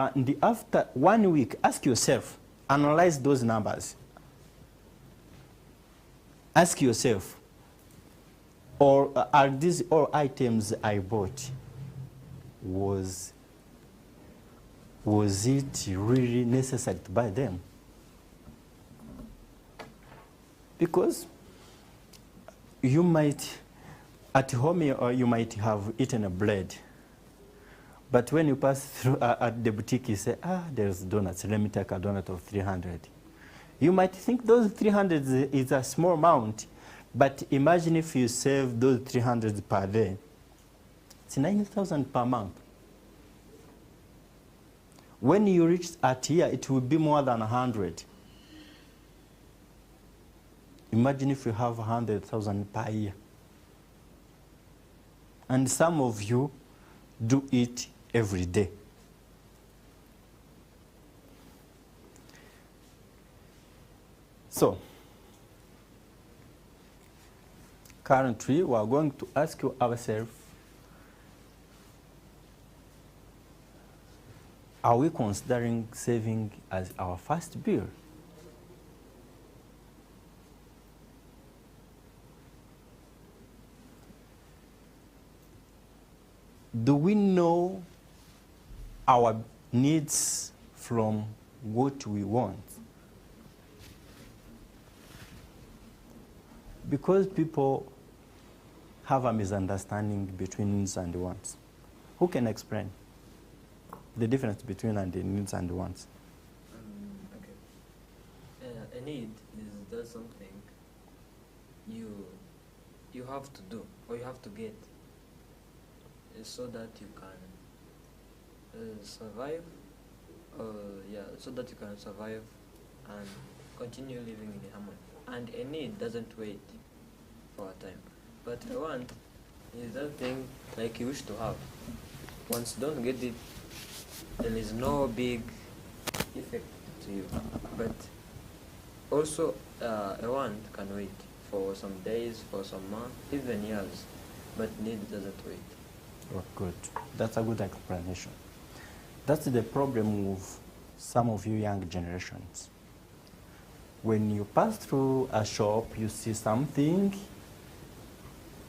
after 1 week, ask yourself, analyze those numbers. Ask yourself, or are these all items I bought, was it really necessary to buy them? Because you might, at home, you might have eaten a bread. But when you pass through at the boutique, you say, there's donuts. Let me take a donut of 300. You might think those 300 is a small amount, but imagine if you save those 300 per day. It's 9,000 per month. When you reach at year, it will be more than 100. Imagine if you have 100,000 per year. And some of you do it every day. So, currently, we are going to ask ourselves, are we considering saving as our first bill? Do we know our needs from what we want? Because people have a misunderstanding between needs and wants. Who can explain the difference between the needs and wants? Okay. A need is that something you have to do or you have to get so that you can survive. So that you can survive and continue living in harmony. And a need doesn't wait for a time. But a want is that thing like you wish to have. Once you don't get it, there is no big effect to you. But also a want can wait for some days, for some months, even years. But need doesn't wait. Oh, good. That's a good explanation. That's the problem with some of you young generations. When you pass through a shop, you see something,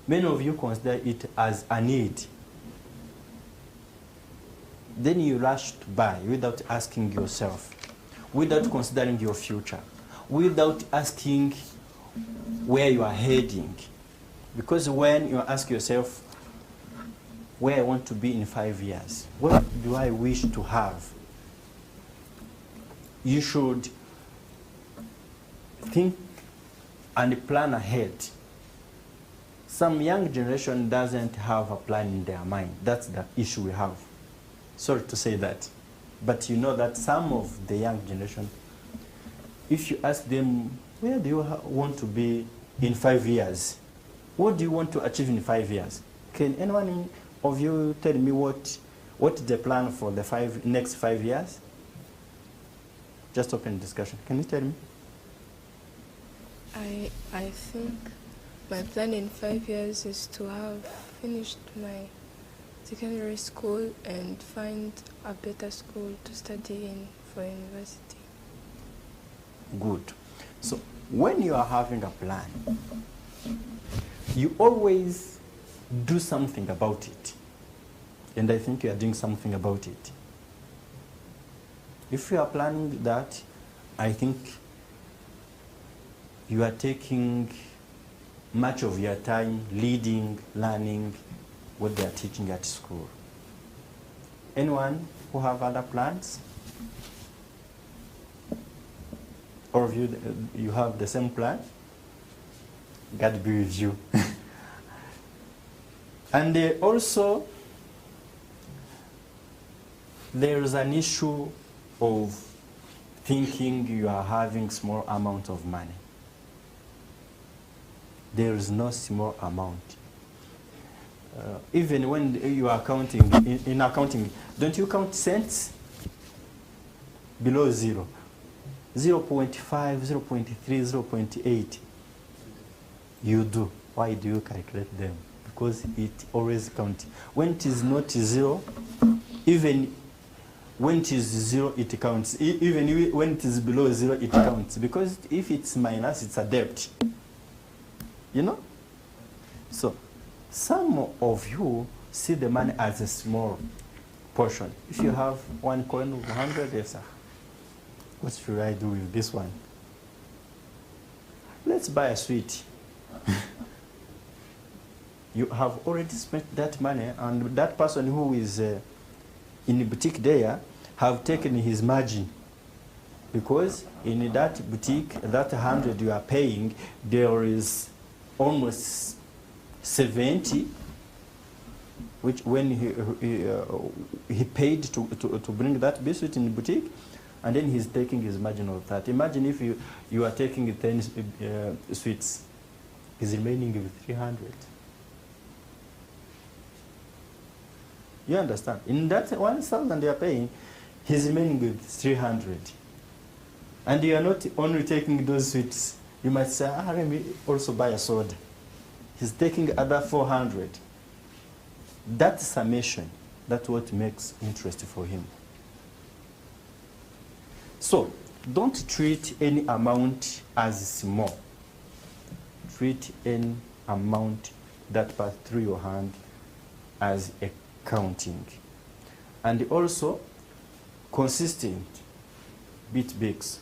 many of you consider it as a need. Then you rush to buy without asking yourself, without considering your future, without asking where you are heading. Because when you ask yourself, where I want to be in 5 years, what do I wish to have? You should think and plan ahead. Some young generation doesn't have a plan in their mind. That's the issue we have. Sorry to say that. But you know that some of the young generation, if you ask them, where do you want to be in 5 years? What do you want to achieve in 5 years? Can anyone of you tell me what is the plan for the next 5 years? Just open discussion. Can you tell me? I think my plan in 5 years is to have finished my secondary school and find a better school to study in for university. Good. So when you are having a plan, you always do something about it. And I think you are doing something about it. If you are planning that, I think you are taking much of your time leading, learning what they are teaching at school. Anyone who have other plans? Or of you, you have the same plan? God be with you. And also, there is an issue of thinking you are having small amount of money. There is no small amount. Even when you are counting, in accounting, don't you count cents? Below zero. 0.5, 0.3, 0.8. You do. Why do you calculate them? Because it always counts. When it is not zero, even when it is zero, it counts. Even when it is below zero, it counts. Because if it's minus, it's a debt. You know? So, some of you see the money as a small portion. If you have one coin of 100, yes, sir. What should I do with this one? Let's buy a sweet. You have already spent that money, and that person who is in the boutique there have taken his margin. Because in that boutique, that 100 you are paying, there is almost 70 which when he paid to bring that biscuit in the boutique, and then he's taking his margin of that. Imagine if you are taking 10 sweets, he's remaining with 300. You understand? In that 1,000 they are paying, he's remaining with 300. And you are not only taking those sweets. You might say, let me also buy a soda. He's taking other 400. That summation, that's what makes interest for him. So, don't treat any amount as small. Treat any amount that passes through your hand as accounting. And also, consistent beat bigs.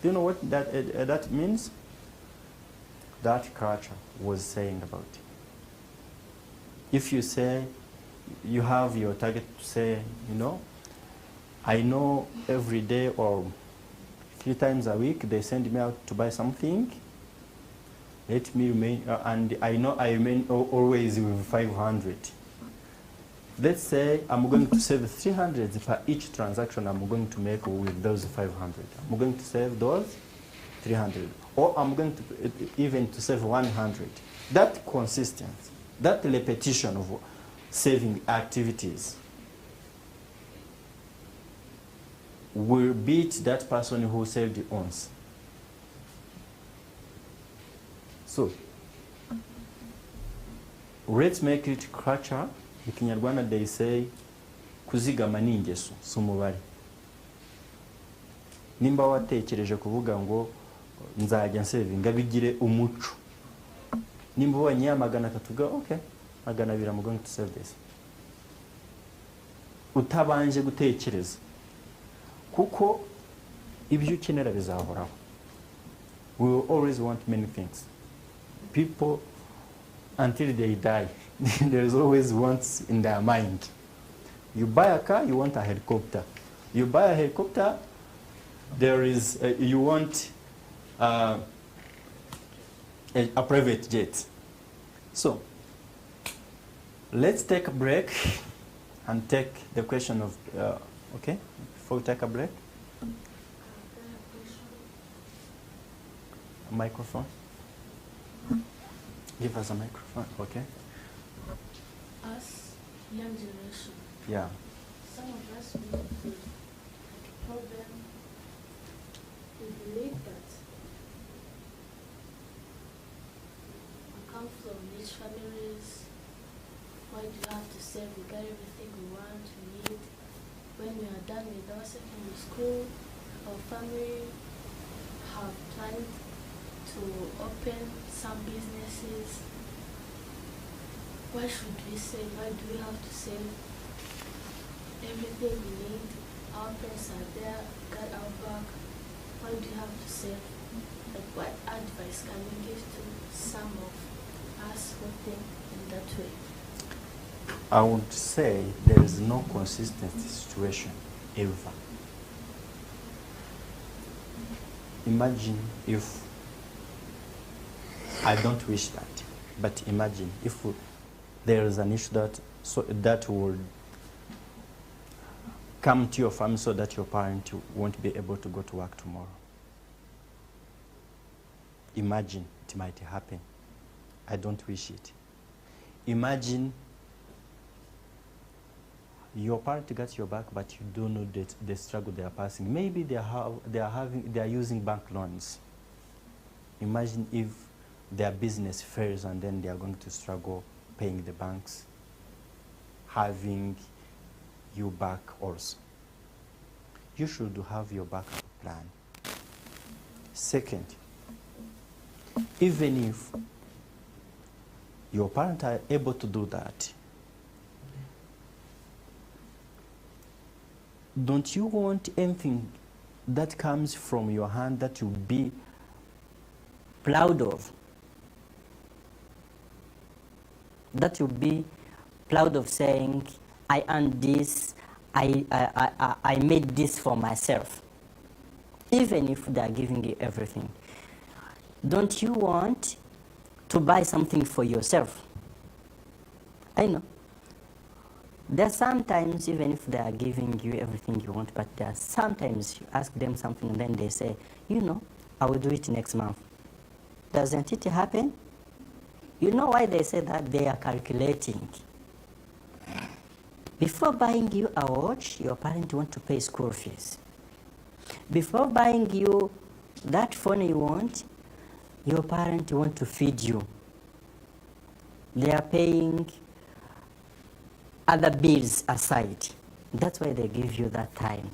Do you know what that means? That culture was saying about it. If you say, you have your target to say, I know every day or 3 times a week they send me out to buy something. Let me remain, and I know I remain always with 500. Let's say I'm going to save 300 per each transaction I'm going to make with those 500. I'm going to save those 300. Or I'm going to even to save 100. That consistency, that repetition of saving activities will beat that person who saved once. So, let's make it culture. In Kinyarwanda they say, kuzigama ni ingeso, si umubare. Nimba watekereje kuvuga ngo nzajya nsevinga bigire umuco. Nimba ubonye $300 ga, okay, $200 I'm going to save this. Utabanje gutekereza. Kuko ibyo ukenera bizahoraho. We will always want many things. People, until they die, there's always wants in their mind. You buy a car, you want a helicopter. You buy a helicopter, there is you want a private jet. So, let's take a break and take the question of, okay, before we take a break. A microphone. Give us a microphone, okay? Us, young generation, Yeah. some of us we have like a problem. We believe that we come from rich families. Why do you have to save? We get everything we want, we need. When we are done with our secondary school, our family have planned to open some businesses. Why should we save? Why do we have to save? Everything we need, our parents are there, got our back. Why do you have to save? Like, what advice can we give to some of us who think in that way? I would say there is no consistent situation ever. Imagine if, I don't wish that, but imagine if there is an issue that would come to your family so that your parent won't be able to go to work tomorrow. Imagine it might happen. I don't wish it. Imagine your parent got your back, but you don't know the struggle they are passing. Maybe they are using bank loans. Imagine if their business fails and then they are going to struggle paying the banks, having you back also. You should have your backup plan. Second, even if your parents are able to do that, don't you want anything that comes from your hand that you'll be Proud of? That you'll be proud of saying, I earned this, I made this for myself. Even if they are giving you everything. Don't you want to buy something for yourself? I know. There are sometimes, even if they are giving you everything you want, but there are sometimes you ask them something and then they say, you know, I will do it next month. Doesn't it happen? You know why they say that? They are calculating. Before buying you a watch, your parents want to pay school fees. Before buying you that phone you want, your parents want to feed you. They are paying other bills aside. That's why they give you that time.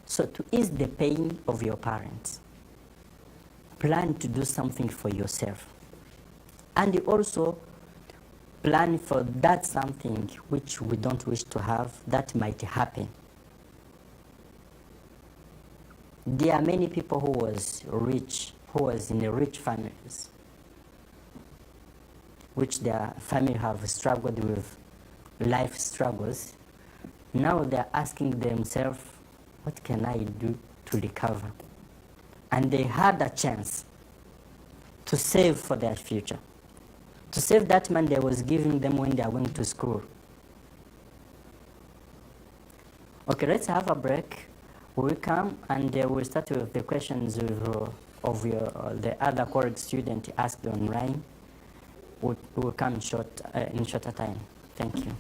So to ease the pain of your parents, plan to do something for yourself. And also plan for that something which we don't wish to have that might happen. There are many people who was rich, who was in rich families, which their family have struggled with life struggles. Now they're asking themselves, what can I do to recover? And they had a chance to save for their future, to save that money they was giving them when they are going to school. Okay, let's have a break. We'll come and we'll start with the questions of the other correct student asked online. We'll come in shorter time. Thank you.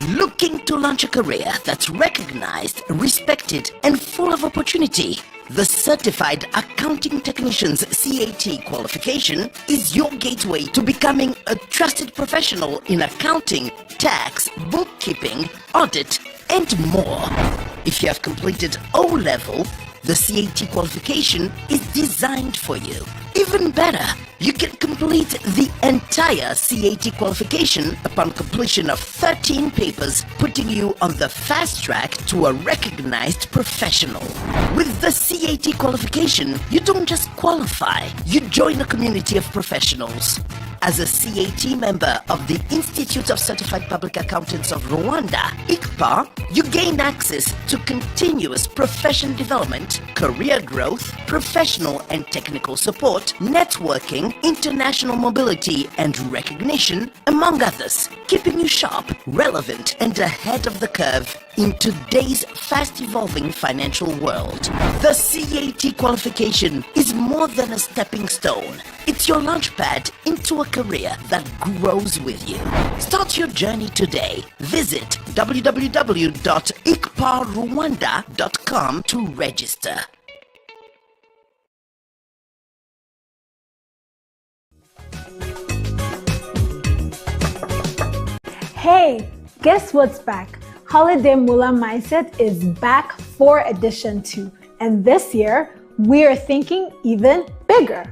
Looking to launch a career that's recognized, respected, and full of opportunity? The Certified Accounting Technician's CAT qualification is your gateway to becoming a trusted professional in accounting, tax, bookkeeping, audit, and more. If you have completed O-level, the CAT qualification is designed for you. Even better, you can complete the entire CAT qualification upon completion of 13 papers, putting you on the fast track to a recognized professional. With the CAT qualification, you don't just qualify, you join a community of professionals. As a CAT member of the Institute of Certified Public Accountants of Rwanda, ICPA, you gain access to continuous profession development, career growth, professional and technical support, networking, international mobility and recognition, among others, keeping you sharp, relevant and ahead of the curve in today's fast-evolving financial world. The CAT qualification is more than a stepping stone. It's your launchpad into a career that grows with you. Start your journey today. Visit www.ikparwanda.com to register. Hey, guess what's back? Holiday Mula Mindset is back for edition 2. And this year, we are thinking even bigger.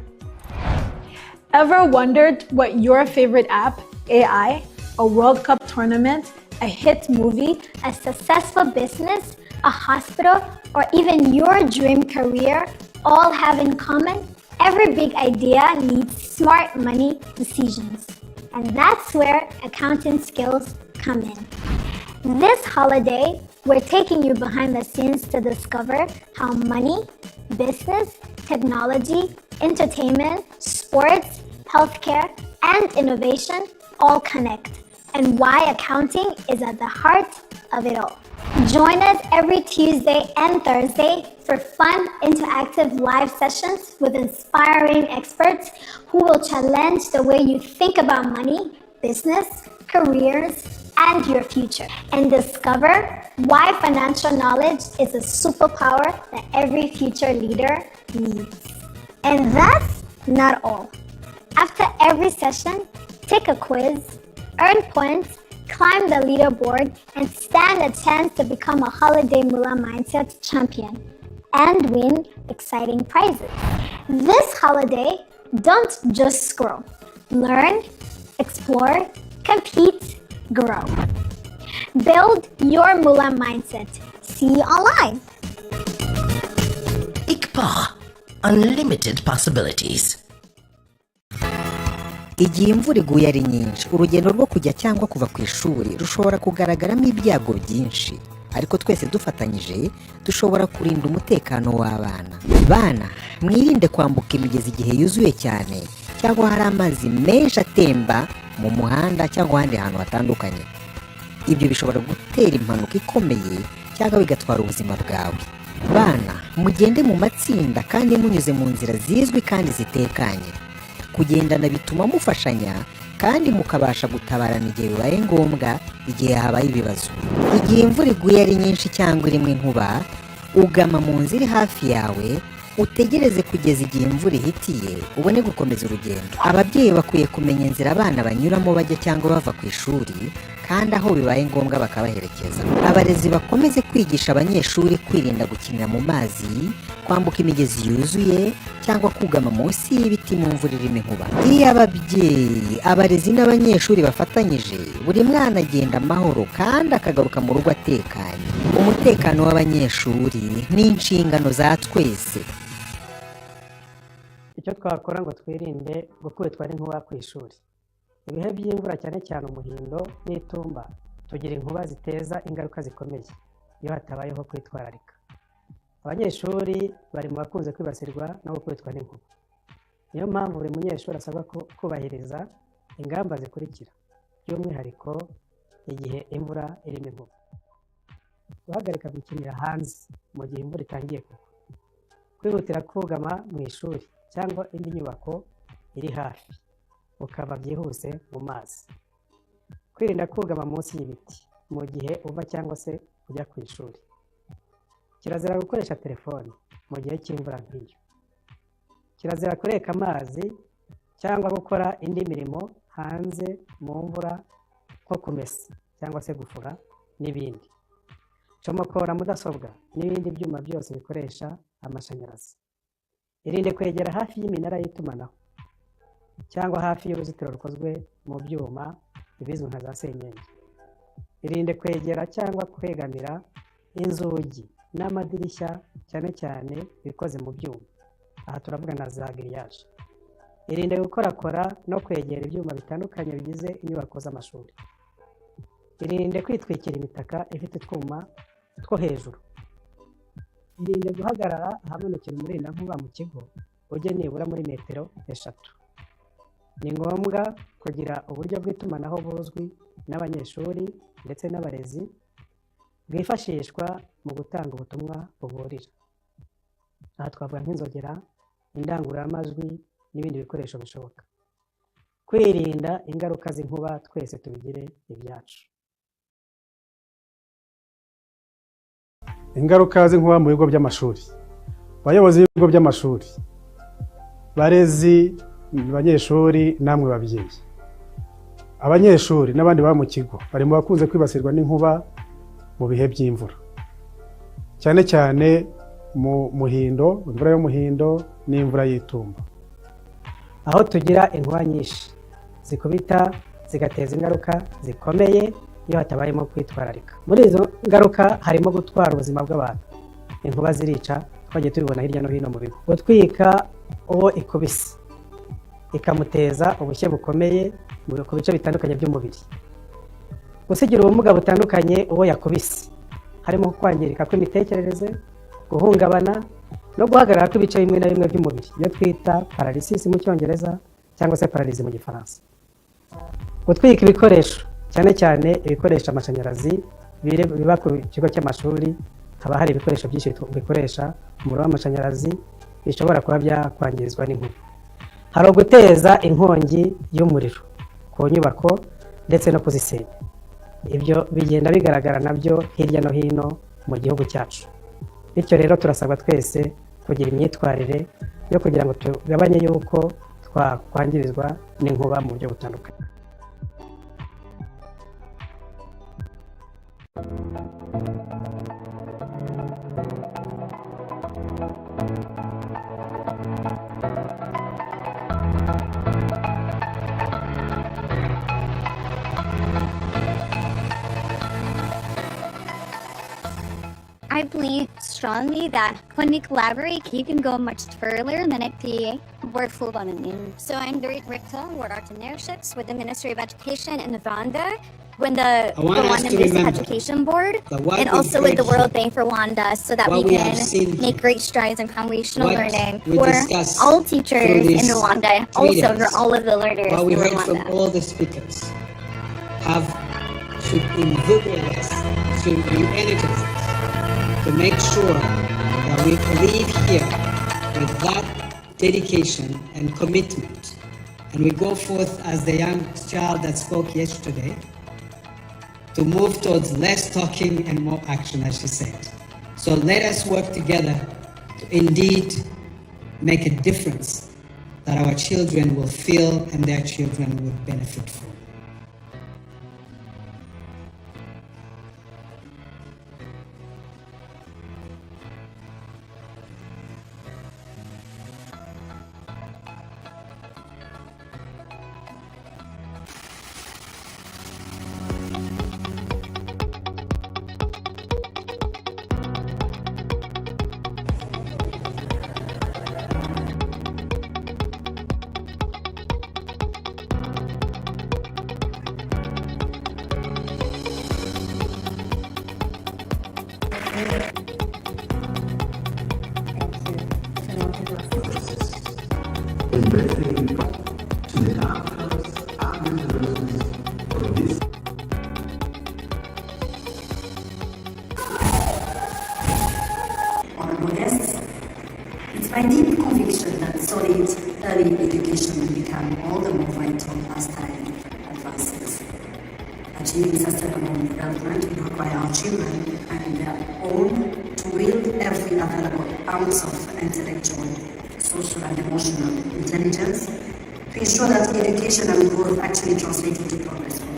Ever wondered what your favorite app, AI, a World Cup tournament, a hit movie, a successful business, a hospital, or even your dream career all have in common? Every big idea needs smart money decisions. And that's where accounting skills come in. This holiday, we're taking you behind the scenes to discover how money, business, technology, entertainment, sports, healthcare, and innovation all connect, and why accounting is at the heart of it all. Join us every Tuesday and Thursday for fun, interactive live sessions with inspiring experts who will challenge the way you think about money, business, careers, and your future, and discover why financial knowledge is a superpower that every future leader needs. And that's not all. After every session, take a quiz, earn points, climb the leaderboard, and stand a chance to become a Holiday Mula Mindset champion and win exciting prizes. This holiday, don't just scroll. Learn, explore, compete, grow. Build your Mula Mindset. See you online. ICPA, unlimited possibilities. Igihe imvura iguye ari nyinshi, urugendo rwo kujya cyangwa kuva ku ishuri rushobora kugaragaramo ibyago byinshi, ariko twese dufatanyije dushobora kurinda umutekano w'abana. Bana, mwirinde kwambuka imigezi igihe yuzuye cyane cyangwa hari amazi menshi atemba mu muhanda cyangwa ahandi hantu hatandukanye. Ibyo bishobora gutera impanuka ikomeye cyangwa bigatwara ubuzima bwawe. Bana, mugende mu matsinda kandi munyuze mu nzira zizwi kandi zitekanye. Kugendana bituma mufashanya kandi mukabasha gutabarana igihe bibaye ngombwa, igihe habaye ibibazo. Igihe imvura iguye ari nyinshi cyangwa irimo inkuba, ugama mu nzira iri hafi yawe, utegereze kugeza igihe imvura ihitiye ubone gukomeza urugendo. Ababyeyi bakwiye kumenya inzira abana banyuramo bajya cyangwa bava ku ishuri, kandi aho bibaye ngombwa bakabaherekeza. Abarezi bakomeze kwigisha abanyeshuri kwirinda gukinira mu mazi, kwambuka imigezi yuzuye cyangwa kugama munsi y'ibiti mu mvura irimo inkuba. Iyo ababyeyi, abarezi n'abanyeshuri bafatanyije, buri mwana agenda amahoro kandi akagaruka mu rugo atekanye. Umutekano w'abanyeshuri ni inshingano za twese. Icyo twakora ngo twirinde gukubitwa n'inkuba ku ishuri. Ibihe by'imvura cyane cyane umuhindo n'itumba, tugira inkuba ziteza ingaruka zikomeye iyo hatabayeho kwitwararika. Abanyeshuri bari mu bakunze kwibasirwa no gukubitwa n'inkuba. Niyo mpamvu buri munyeshuri asabwa kubahiriza ingamba zikurikira, by'umwihariko igihe imvura irimo inkuba: guhagarika gukinira hanze mu gihe imvura itangiye kugwa, kwihutira kugama mu ishuri cyangwa indi nyubako iri hafi ukava byihuse mu mazi, kwirinda kugama munsi y'ibiti mu gihe uva cyangwa se ujya ku ishuri. Kirazira gukoresha telefoni mu gihe cy'imvura nk'iyo. Kirazira kureka amazi cyangwa gukora indi mirimo hanze mu mvura nko kumesa cyangwa se gufura n'ibindi. Comokora mudasobwa n'ibindi byuma byose bikoresha amashanyarazi. Irinde kwegera hafi y'iminara y'itumanaho cyangwa hafi y'uruzitiro rukozwe mu byuma ibizwi nka za senyenge. Irinde kwegera cyangwa kwegamira inzugi n'amadirishya cyane cyane ibikoze mu byuma. Aha turavuga na za giriyaje. Irinde gukorakora no kwegera ibyuma bitandukanye bigize inyubako z'amashuri. Irinde kwitwikira imitaka ifite utwuma two hejuru. Irinde guhagarara ahamanukira umurindankuba mu kigo ujye nibura muri metero 3. Ni ngombwa kugira uburyo bw'itumanaho buzwi n'abanyeshuri ndetse n'abarezi bwifashishwa mu gutanga ubutumwa buburira. Aha twavuga nk'inzogera, indangururamajwi n'ibindi bikoresho bishoboka. Kwirinda ingaruka z'inkuba twese tubigire ibyacu. Ingaruka z'inkuba mu bigo by'amashuri. Abayobozi b'ibigo by'amashuri, barezi, abanyeshuri namwe babyeyi. Abanyeshuri n'abandi baba mu kigo bari mu bakunze kwibasirwa n'inkuba mu bihe by'imvura, cyane cyane mu muhindo, imvura y'umuhindo n'imvura y'itumba, aho tugira inkuba nyinshi zikubita zigateza ingaruka zikomeye iyo hatabayemo kwitwararika. Muri izo ngaruka harimo gutwara ubuzima bw'abantu. Inkuba zirica, twagiye tubibona hirya no hino mu bigo. Gutwika uwo ikubise ikamuteza ubushye bukomeye ku bice bitandukanye by'umubiri. Gusigira ubumuga butandukanye uwo yakubise, harimo kwangirika kw'imitekerereze, guhungabana no guhagarara kw'ibice bimwe na bimwe by'umubiri, iyo twita paralysis mu Cyongereza cyangwa se paralysis mu Gifaransa. Gutwika ibikoresho, cyane cyane ibikoresha amashanyarazi biba ku kigo cy'amashuri, haba hari ibikoresho byinshi bikoresha umuriro w'amashanyarazi bishobora kuba byakwangirizwa n'inkuba. Hari uguteza inkongi y'umuriro ku nyubako ndetse no kuzisenya. Ibyo bigenda bigaragara nabyo hirya no hino mu gihugu cyacu. Bityo rero turasabwa twese kugira imyitwarire yo kugira ngo tugabanye yuko twakwangirizwa n'inkuba mu buryo butandukanye. I believe strongly that when we collaborate, you can go much further than if the workflow. So I'm Dorit Rikta, Ward Entrepreneurships with the Ministry of Education in Uganda. when the Rwanda-based Education Board, and also with the World Bank for Rwanda, so that we can make great strides in foundational learning for all teachers in Rwanda, also for all of the learners what we in heard Rwanda. from all the speakers should invigorate us, should re-energize us, to make sure that we leave here with that dedication and commitment. And we go forth as the young child that spoke yesterday, to move towards less talking and more action, as she said. So let us work together to indeed make a difference that our children will feel and their children will benefit from. It's my deep conviction that solid early education will become all the more vital as time advances. Achieving sustainable development will require our children and their own to wield every available ounce of intellectual, social and emotional intelligence to ensure that education and growth actually translate into progress for all.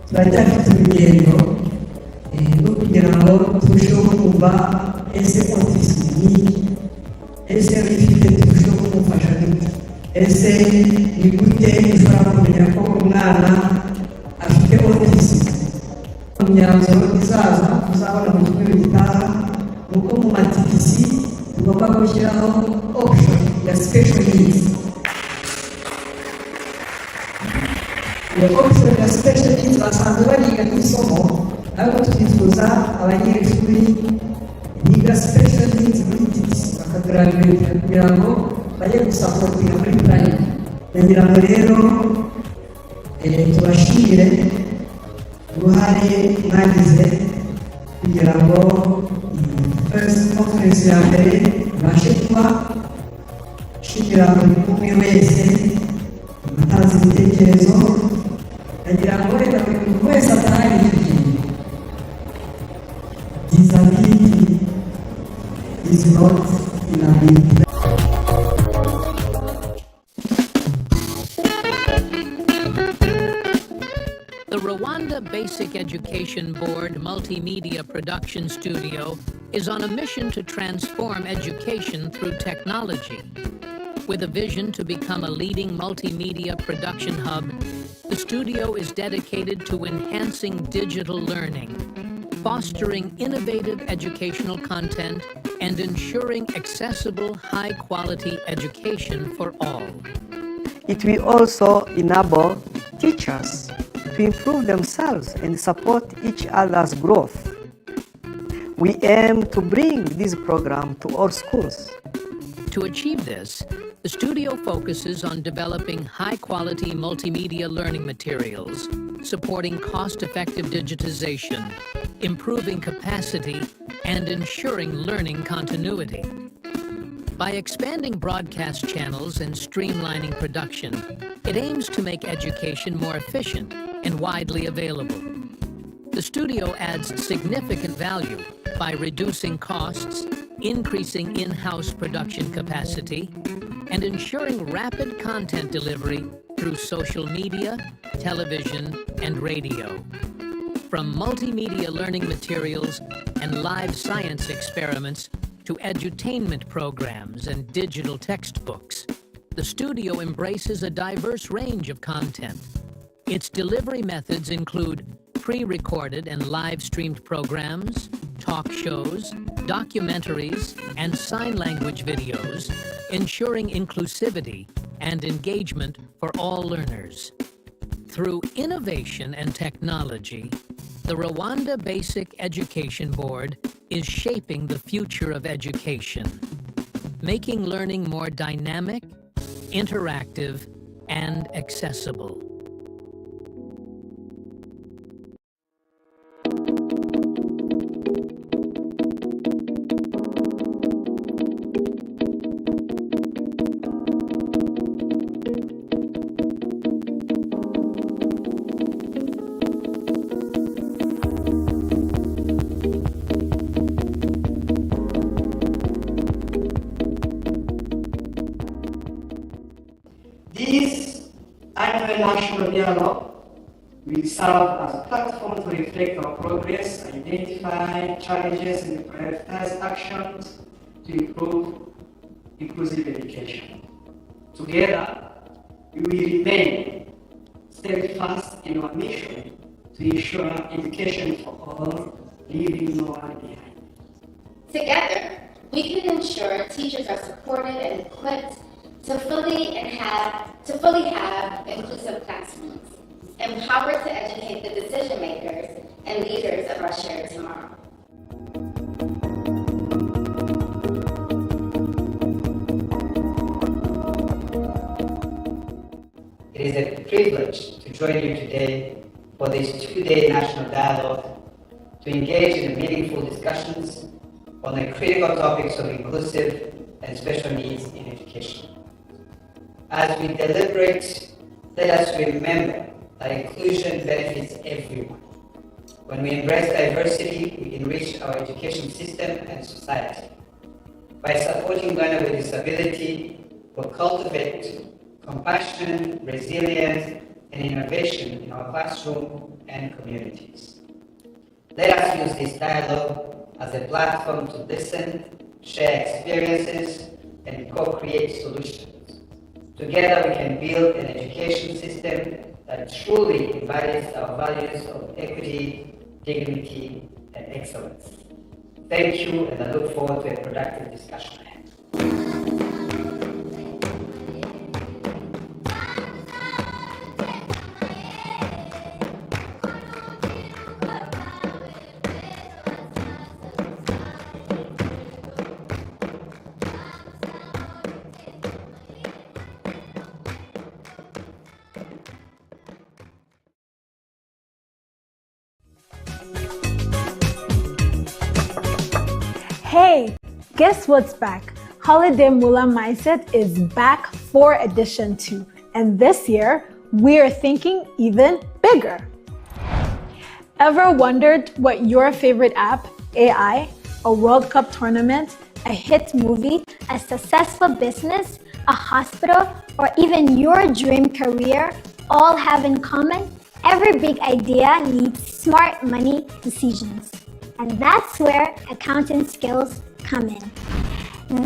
turacyafite urugendo rwo kugira ngo turusheho kumva ese autisme ni iki, ese bifite turusheho kumufasha gute, ese ni gute ushobora kumenya ko umwana afite autisme. Mu myanzuro izaza tuzabona mu cyumweru gitaha ni uko mu matikisi tugomba gushyiraho option ya special needs. Iyo option ya special needs basanzwe bariga ku isomo, ariko twifuza abanyeshuri biga special needs muri tikisi bakagraduate kugira ngo bajye gusapotinga muri prime. Ndagira ngo rero tubashimire uruhare mwagize kugira ngo first conference ya mbere ibashe kuba. Shimira buri umwe wese atanze ibitekerezo. Ndagira ngo reka buri muntu wese atahari disability is not inability. The Rwanda Basic Education Board Multimedia Production Studio is on a mission to transform education through technology. With a vision to become a leading multimedia production hub, the studio is dedicated to enhancing digital learning, fostering innovative educational content, and ensuring accessible, high-quality education for all. It will also enable teachers to improve themselves and support each other's growth. We aim to bring this program to all schools. To achieve this, the studio focuses on developing high-quality multimedia learning materials, supporting cost-effective digitization, improving capacity, and ensuring learning continuity. By expanding broadcast channels and streamlining production, it aims to make education more efficient and widely available. The studio adds significant value by reducing costs, increasing in-house production capacity, and ensuring rapid content delivery through social media, television, and radio. From multimedia learning materials and live science experiments to edutainment programs and digital textbooks, the studio embraces a diverse range of content. Its delivery methods include pre-recorded and live-streamed programs, talk shows, documentaries, and sign language videos, ensuring inclusivity and engagement for all learners. Through innovation and technology, the Rwanda Basic Education Board is shaping the future of education, making learning more dynamic, interactive, and accessible. This annual national dialogue will serve as a platform to reflect our progress, identify challenges, and prioritize actions to improve inclusive education. Together, we will remain steadfast in our mission to ensure education for all, leaving no one behind. Together, we can ensure teachers are supported and equipped to fully have inclusive classrooms, empowered to educate the decision makers and leaders of our shared tomorrow. It is a privilege to join you today for this two-day national dialogue to engage in meaningful discussions on the critical topics of inclusive and special needs in education. As we deliberate, let us remember that inclusion benefits everyone. When we embrace diversity, we enrich our education system and society. By supporting learners with disability, we'll cultivate compassion, resilience, and innovation in our classroom and communities. Let us use this dialogue as a platform to listen, share experiences, and co-create solutions. Together we can build an education system that truly embodies our values of equity, dignity, and excellence. Thank you, and I look forward to a productive discussion ahead. Hey, guess what's back? Holiday Mula Mindset is back for edition 2. And this year, we're thinking even bigger. Ever wondered what your favorite app, AI, a World Cup tournament, a hit movie, a successful business, a hospital, or even your dream career all have in common? Every big idea needs smart money decisions. And that's where accounting skills come in.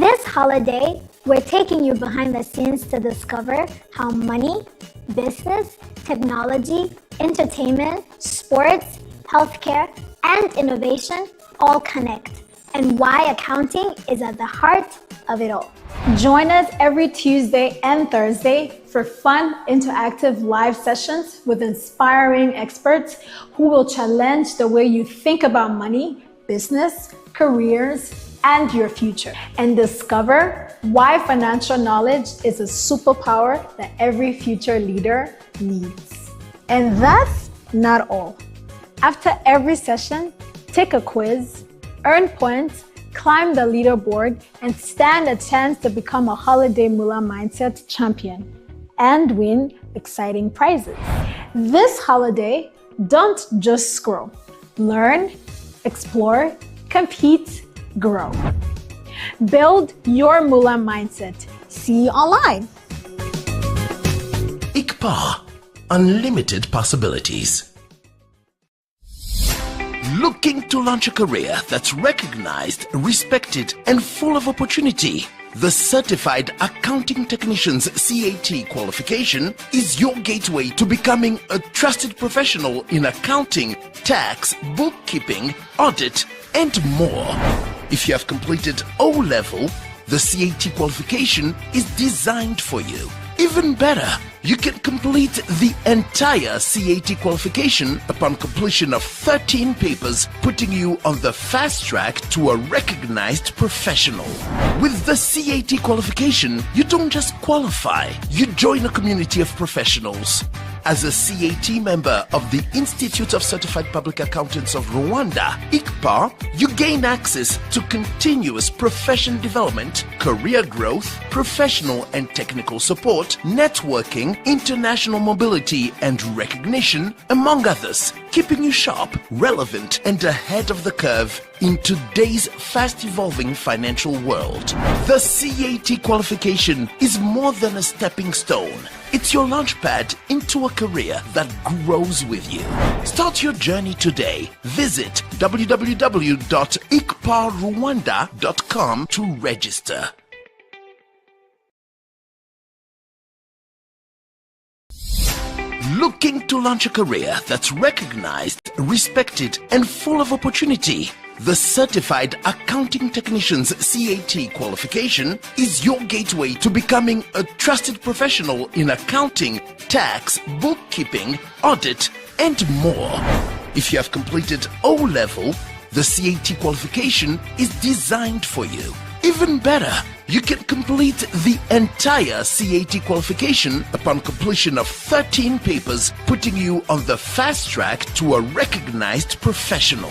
This holiday, we're taking you behind the scenes to discover how money, business, technology, entertainment, sports, healthcare, and innovation all connect, and why accounting is at the heart of it all. Join us every Tuesday and Thursday for fun, interactive live sessions with inspiring experts who will challenge the way you think about money, business, careers, and your future. And discover why financial knowledge is a superpower that every future leader needs. And that's not all. After every session, take a quiz, earn points, climb the leaderboard, and stand a chance to become a Holiday Moolah Mindset champion and win exciting prizes. This holiday, don't just scroll. Learn, explore, compete, grow. Build your Moolah mindset. See you online. ICPA, unlimited possibilities. Looking to launch a career that's recognized, respected, and full of opportunity? The Certified Accounting Technician's CAT qualification is your gateway to becoming a trusted professional in accounting, tax, bookkeeping, audit, and more. If you have completed O-level, the CAT qualification is designed for you. Even better, you can complete the entire CAT qualification upon completion of 13 papers, putting you on the fast track to a recognized professional. With the CAT qualification, you don't just qualify, you join a community of professionals. As a CAT member of the Institute of Certified Public Accountants of Rwanda, ICPA, you gain access to continuous profession development, career growth, professional and technical support, networking, international mobility and recognition, among others, keeping you sharp, relevant, and ahead of the curve in today's fast-evolving financial world. The CAT qualification is more than a stepping stone. It's your launchpad into a career that grows with you. Start your journey today. Visit www.icparrwanda.com to register. Looking to launch a career that's recognized, respected, and full of opportunity? The Certified Accounting Technician's CAT qualification is your gateway to becoming a trusted professional in accounting, tax, bookkeeping, audit, and more. If you have completed O-level, the CAT qualification is designed for you. Even better, you can complete the entire CAT qualification upon completion of 13 papers, putting you on the fast track to a recognized professional.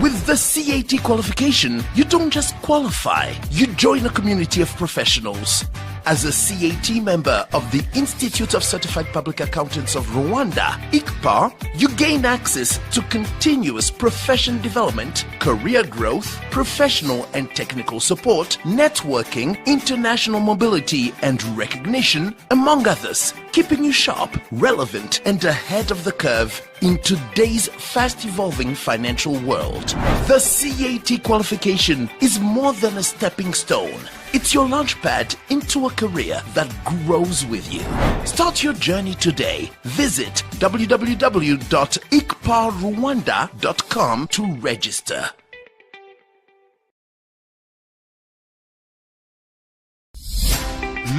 With the CAT qualification, you don't just qualify, you join a community of professionals. As a CAT member of the Institute of Certified Public Accountants of Rwanda, ICPA, you gain access to continuous profession development, career growth, professional and technical support, networking, international mobility and recognition, among others, keeping you sharp, relevant, and ahead of the curve in today's fast-evolving financial world. The CAT qualification is more than a stepping stone. It's your launchpad into a career that grows with you. Start your journey today. Visit www.icparrwanda.com to register.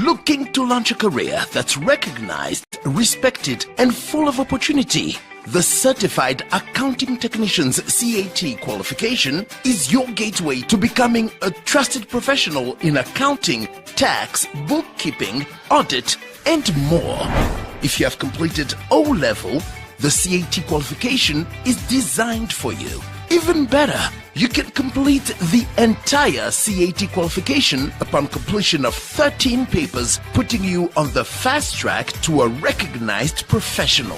Looking to launch a career that's recognized, respected, and full of opportunity? The Certified Accounting Technician's CAT qualification is your gateway to becoming a trusted professional in accounting, tax, bookkeeping, audit, and more. If you have completed O-level, the CAT qualification is designed for you. Even better, you can complete the entire CAT qualification upon completion of 13 papers, putting you on the fast track to a recognized professional.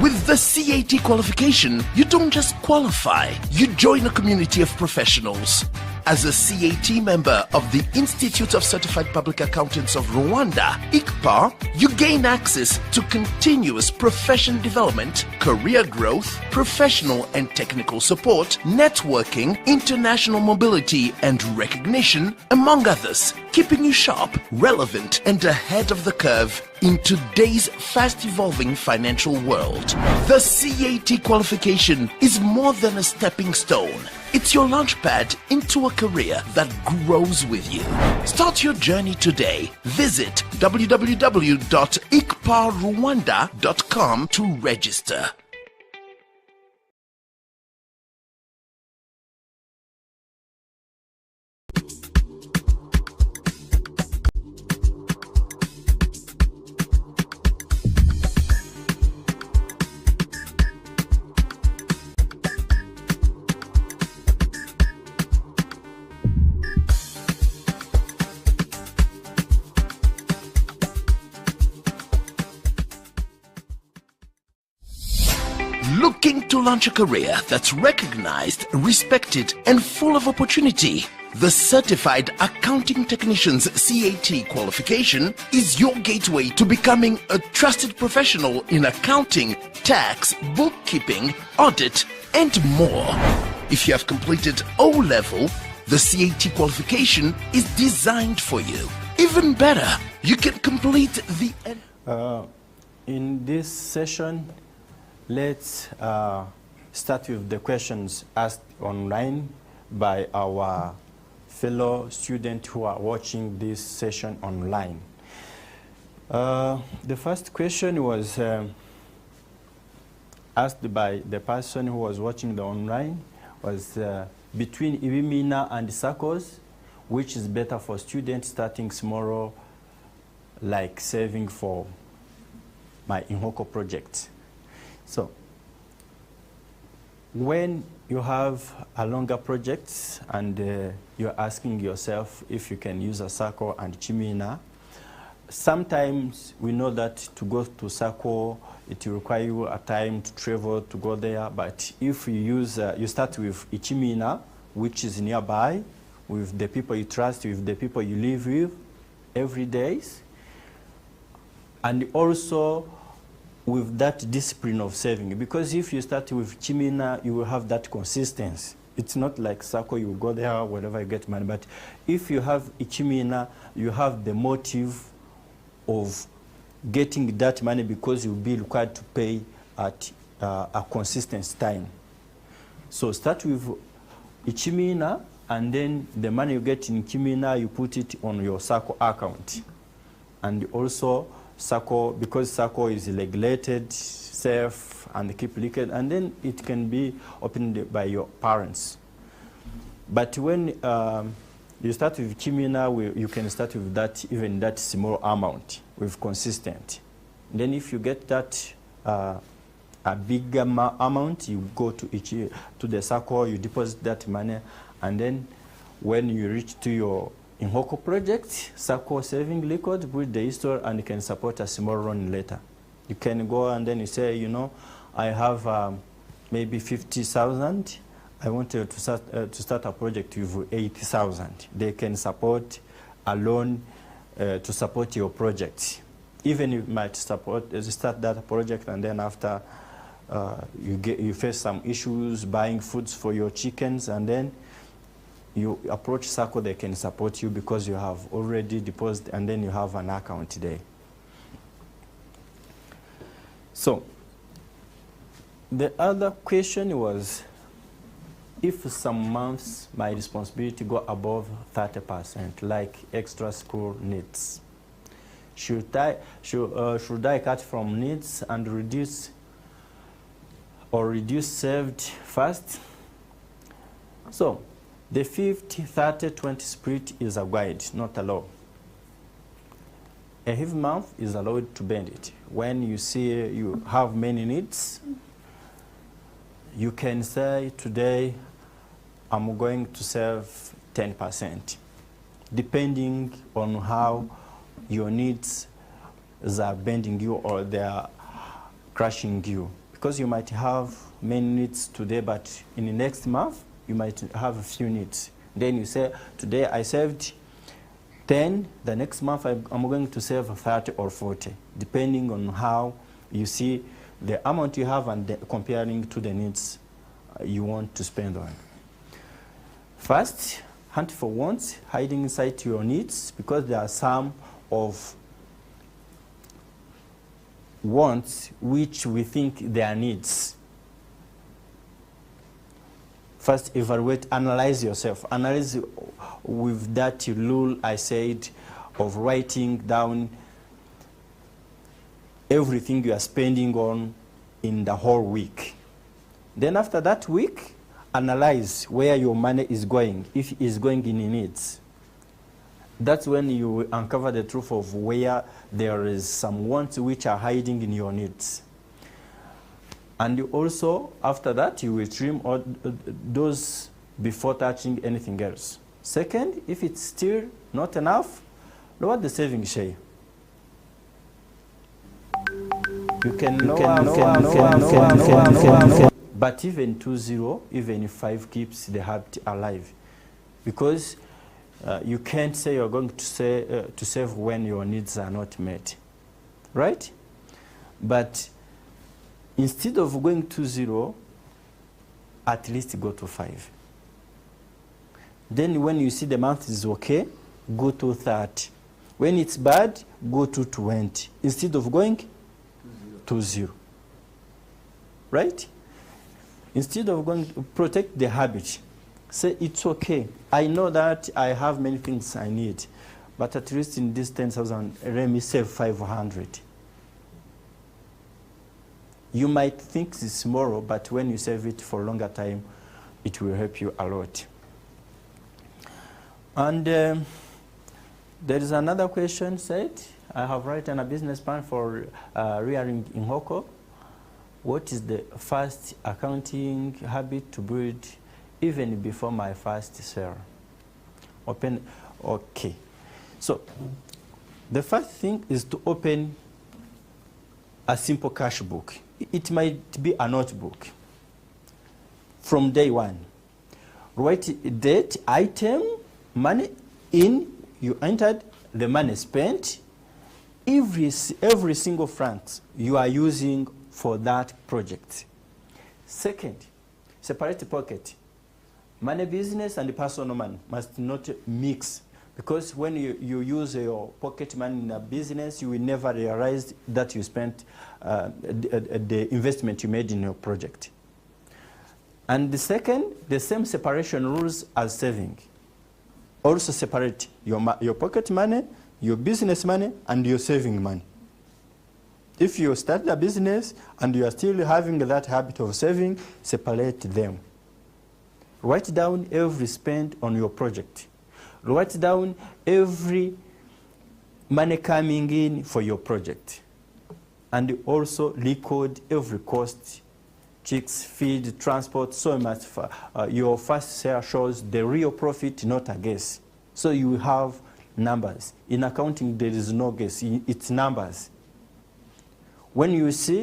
With the CAT qualification, you don't just qualify, you join a community of professionals. As a CAT member of the Institute of Certified Public Accountants of Rwanda, ICPA, you gain access to continuous profession development, career growth, professional and technical support, networking, international mobility and recognition, among others, keeping you sharp, relevant, and ahead of the curve in today's fast-evolving financial world. The CAT qualification is more than a stepping stone. It's your launchpad into a career that grows with you. Start your journey today. Visit www.ikparwanda.com to register. Looking to launch a career that's recognized, respected, and full of opportunity? The Certified Accounting Technician's CAT qualification is your gateway to becoming a trusted professional in accounting, tax, bookkeeping, audit, and more. If you have completed O-level, the CAT qualification is designed for you. Even better, you can complete the... In this session, let's start with the questions asked online by our fellow students who are watching this session online. The first question was asked by the person who was watching the online was between Ibimina and SACCOs, which is better for students starting tomorrow, like saving for my Inhoko project. So, when you have a longer project and you're asking yourself if you can use a SACCO and Chimina, sometimes we know that to go to SACCO, it will require you a time to travel to go there. But if you use, you start with Ichimina, which is nearby, with the people you trust, with the people you live with every day, and also with that discipline of saving. Because if you start with Chimina, you will have that consistency. It's not like SACCO, you go there whenever you get money. But if you have Chimina, you have the motive of getting that money because you'll be required to pay at a consistent time. So start with Ichimina, and then the money you get in Chimina, you put it on your SACCO account. And also, SACCO, because SACCO is regulated, safe, and keep liquid, and then it can be opened by your parents. But when you start with Chimina, you can start with that, even that small amount, with consistent. Then if you get that a bigger amount, you go to the SACCO, you deposit that money, and then when you reach to your Inhoko project, SACCO saving liquid with the history, and you can support a small loan later. You can go and then you say, you know, I have maybe 50,000. I want to start a project with 80,000. They can support a loan to support your project. Even you might start that project, and then after you face some issues buying foods for your chickens, and then you approach SACCO, they can support you because you have already deposited, and then you have an account today. So, the other question was, if some months my responsibility go above 30%, like extra school needs, should I cut from needs and reduce saved first? So, the 50-30-20 split is a guide, not a law. A heavy month is allowed to bend it. When you see you have many needs, you can say, today I'm going to save 10%, depending on how your needs are bending you or they are crushing you. Because you might have many needs today, but in the next month, you might have a few needs. Then you say, today I saved 10, the next month I'm going to save 30 or 40, depending on how you see the amount you have and comparing to the needs you want to spend on. First, hunt for wants, hiding inside your needs, because there are some of wants which we think they are needs. First, evaluate, analyze yourself. Analyze with that rule I said of writing down everything you are spending on in the whole week. Then after that week, analyze where your money is going, if it is going in needs. That's when you will uncover the truth of where there is some wants which are hiding in your needs. And you also, after that, you will trim all those before touching anything else. Second, if it's still not enough, lower the saving share. You can but even 2-0, even 5 keeps the habit alive, because you can't say you're going to save when your needs are not met, right? But instead of going 2-0, at least go to 5. Then when you see the month is okay, go to 30. When it's bad, go to 20 instead of going 2-0. Right? Instead of going to protect the habit, say it's okay. I know that I have many things I need, but at least in this 10,000, let me save 500. You might think it's small, but when you save it for a longer time, it will help you a lot. And there is another question said, I have written a business plan for rearing Inkoko. What is the first accounting habit to build even before my first sale? Okay. So the first thing is to open a simple cash book. It might be a notebook from day one. Write date, item, money in, you entered, the money spent, every single franc you are using for that project. Second, separate the pocket. Money business and personal money must not mix, because when you use your pocket money in a business, you will never realize that you spent the investment you made in your project. And the second, the same separation rules as saving. Also separate your pocket money, your business money, and your saving money. If you start a business and you are still having that habit of saving, separate them. Write down every spend on your project. Write down every money coming in for your project. And also record every cost, chicks, feed, transport, so much. Your first sale shows the real profit, not a guess. So you have numbers. In accounting, there is no guess, it's numbers. When you see,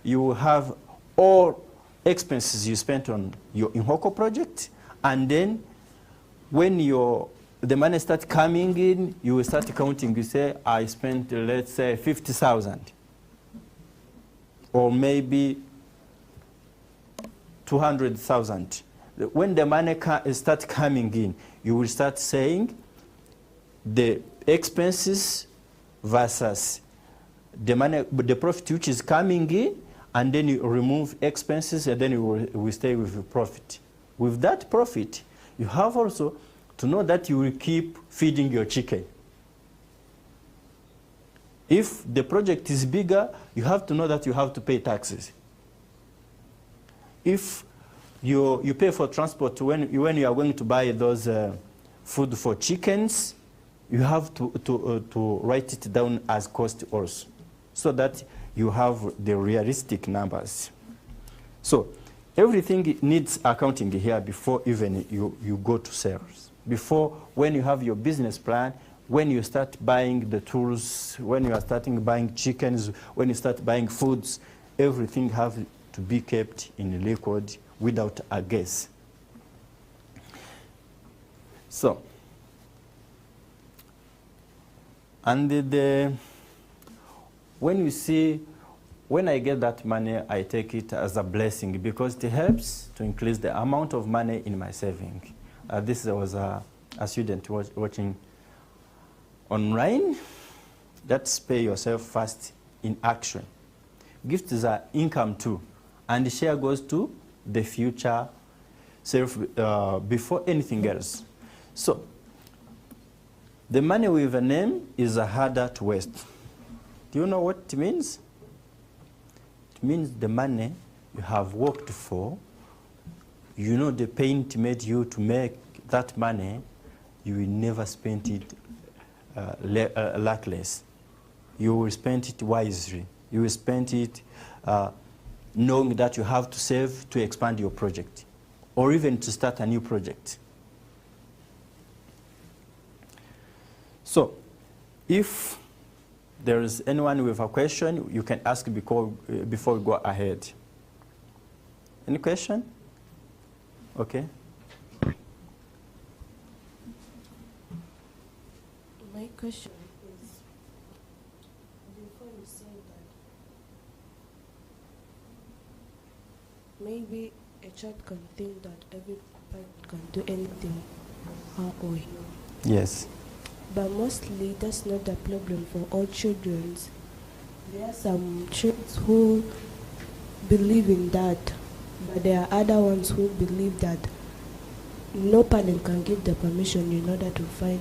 you have all expenses you spent on your Inkoko project, and then when the money starts coming in, you will start counting. You say, I spent, let's say, 50,000, or maybe 200,000. When the money starts coming in, you will start saying the expenses versus the money, the profit which is coming in, and then you remove expenses, and then you will stay with the profit. With that profit, you have also to know that you will keep feeding your chicken. If the project is bigger, you have to know that you have to pay taxes. If you pay for transport when you are going to buy those food for chickens, you have to write it down as cost also, so that you have the realistic numbers. So everything needs accounting here before even you go to sales. Before, when you have your business plan, when you start buying the tools, when you are starting buying chickens, when you start buying foods, everything has to be kept in record without a guess. So, and when I get that money, I take it as a blessing, because it helps to increase the amount of money in my saving. This was a student watching online, let's pay yourself first in action. Gifts are income too, and the share goes to the future self before anything else. So, the money with a name is harder to waste. Do you know what it means? It means the money you have worked for, you know the pain it made you to make that money, you will never spend it luckless. You will spend it wisely. You will spend it knowing that you have to save to expand your project, or even to start a new project. So, if there is anyone with a question, you can ask before we go ahead. Any question? Okay. My question is, before you say that, maybe a child can think that every parent can do anything, her or him. Yes. But mostly that's not the problem for all children. There are some children who believe in that, but there are other ones who believe that no parent can give the permission in order to find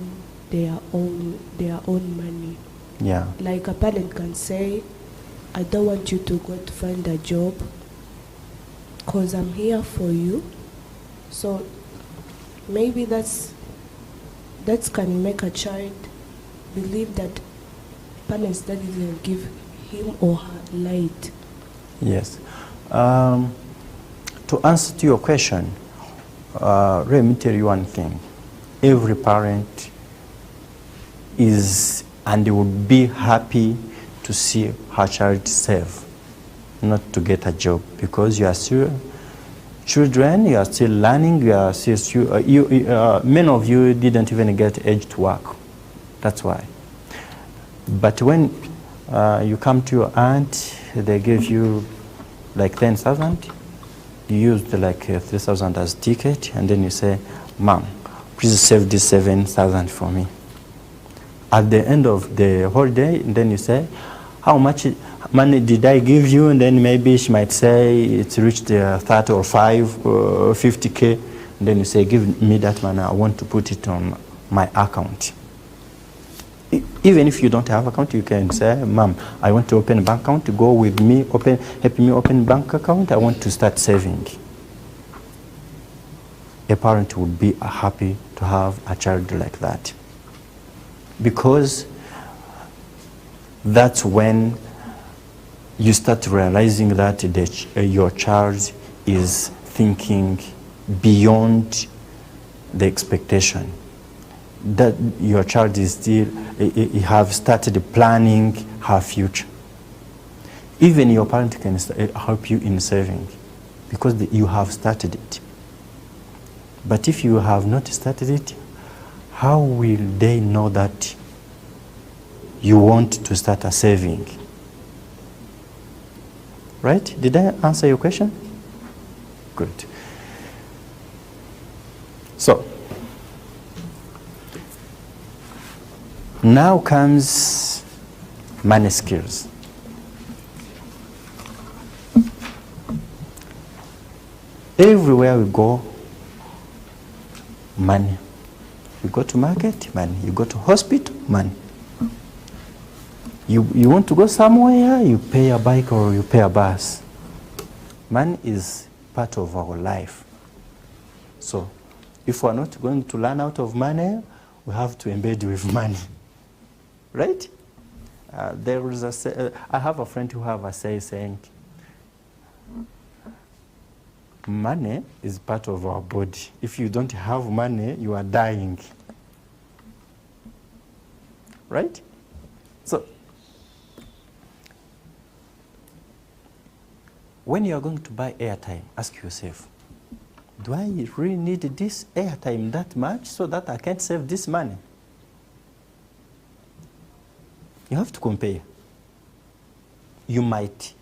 their own money. Yeah. Like a parent can say, I don't want you to go to find a job because I'm here for you. So maybe that can make a child believe that parents that didn't give him or her light. Yes. To answer to your question, let me tell you one thing. Every parent is and would be happy to see her child safe, not to get a job, because you are still children, you are still learning, you are still, many of you didn't even get age to work. That's why. But when you come to your aunt, they give you like 10,000, you use like 3,000 as ticket, and then you say, Mom, please save this 7,000 for me. At the end of the whole day, then you say, how much money did I give you? And then maybe she might say it's reached 30 or 50K. And then you say, give me that money, I want to put it on my account. Even if you don't have account, you can say, Mom, I want to open a bank account, go with me, help me open bank account, I want to start saving. A parent would be happy to have a child like that, because that's when you start realizing that your child is thinking beyond the expectation. That your child is still, you have started planning her future. Even your parent can help you in saving, because you have started it. But if you have not started it, how will they know that you want to start a saving? Right? Did I answer your question? Good. So, now comes money skills. Everywhere we go, money. You go to market, money. You go to hospital, money. You want to go somewhere, you pay a bike or you pay a bus. Money is part of our life. So, if we're not going to learn out of money, we have to embed with money. Right? There is I have a friend who have a saying, money is part of our body. If you don't have money, you are dying. Right? So, when you are going to buy airtime, ask yourself, do I really need this airtime that much so that I can save this money? You have to compare. You might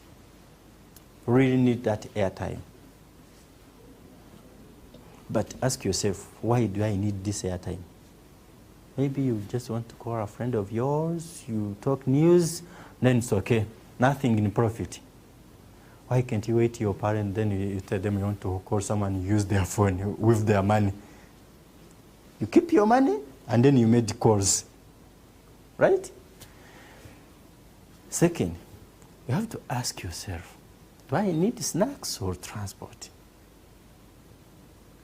really need that airtime. But ask yourself, why do I need this airtime? Maybe you just want to call a friend of yours, you talk news, then it's okay. Nothing in profit. Why can't you wait your parents, then you tell them you want to call someone, use their phone with their money. You keep your money, and then you make calls. Right? Second, you have to ask yourself, do I need snacks or transport?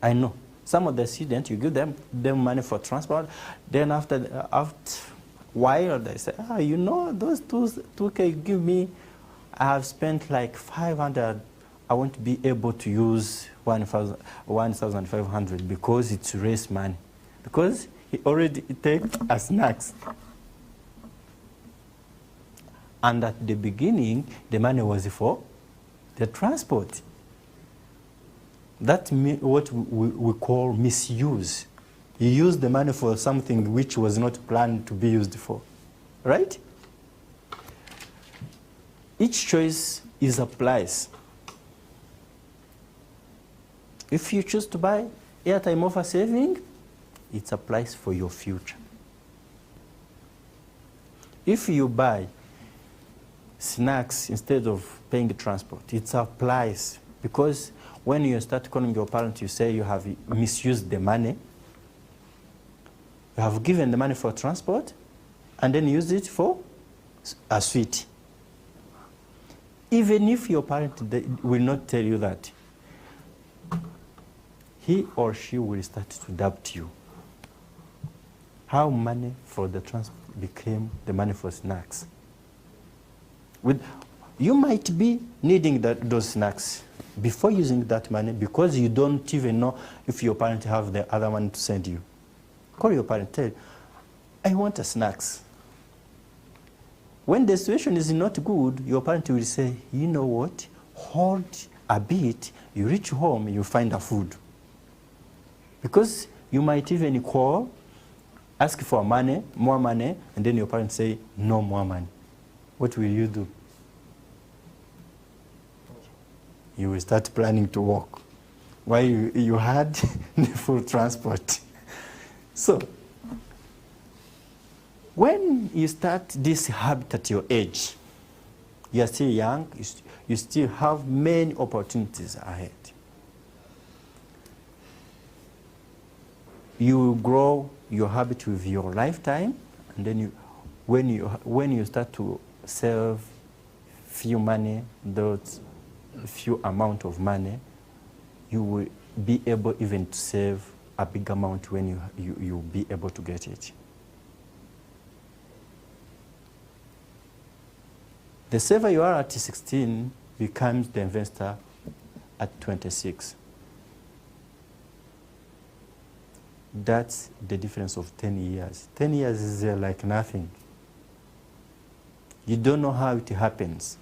I know. Some of the students, you give them money for transport, then after a while, they say, you know, those 2K you give me, I have spent like 500. I won't be able to use 1,500 because it's race money. Because he already takes as snacks. And at the beginning, the money was for the transport. That's what we call misuse. You use the money for something which was not planned to be used for, right? Each choice is a price. If you choose to buy airtime over saving, it's a price for your future. If you buy snacks instead of paying transport, it's a price, because when you start calling your parents, you say you have misused the money. You have given the money for transport and then used it for a sweet. Even if your parent will not tell you that, he or she will start to doubt you. How money for the transport became the money for snacks. You might be needing those snacks before using that money, because you don't even know if your parents have the other money to send you. Call your parent, tell, I want a snacks. When the situation is not good, your parent will say, you know what, hold a bit, you reach home, you find a food. Because you might even call, ask for money, more money, and then your parents say, no more money. What will you do? You will start planning to walk while you had the full transport. So, when you start this habit at your age, you are still young, you still have many opportunities ahead. You will grow your habit with your lifetime, and then when you start to save few money, those few amount of money, you will be able even to save a big amount when you'll be able to get it. The saver you are at 16 becomes the investor at 26. That's the difference of 10 years. 10 years is like nothing. You don't know how it happens.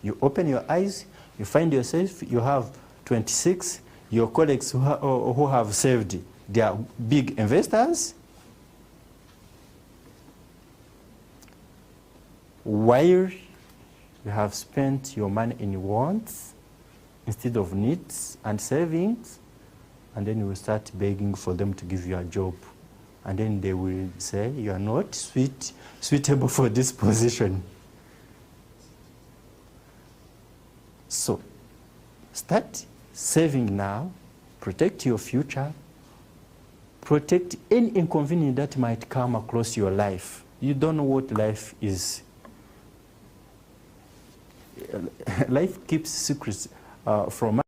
You open your eyes, you find yourself, you have 26, your colleagues who have saved, they are big investors. While you have spent your money in wants instead of needs and savings, and then you will start begging for them to give you a job. And then they will say, you are not suitable for this position. So, start saving now, protect your future, protect any inconvenience that might come across your life. You don't know what life is. Life keeps secrets from us.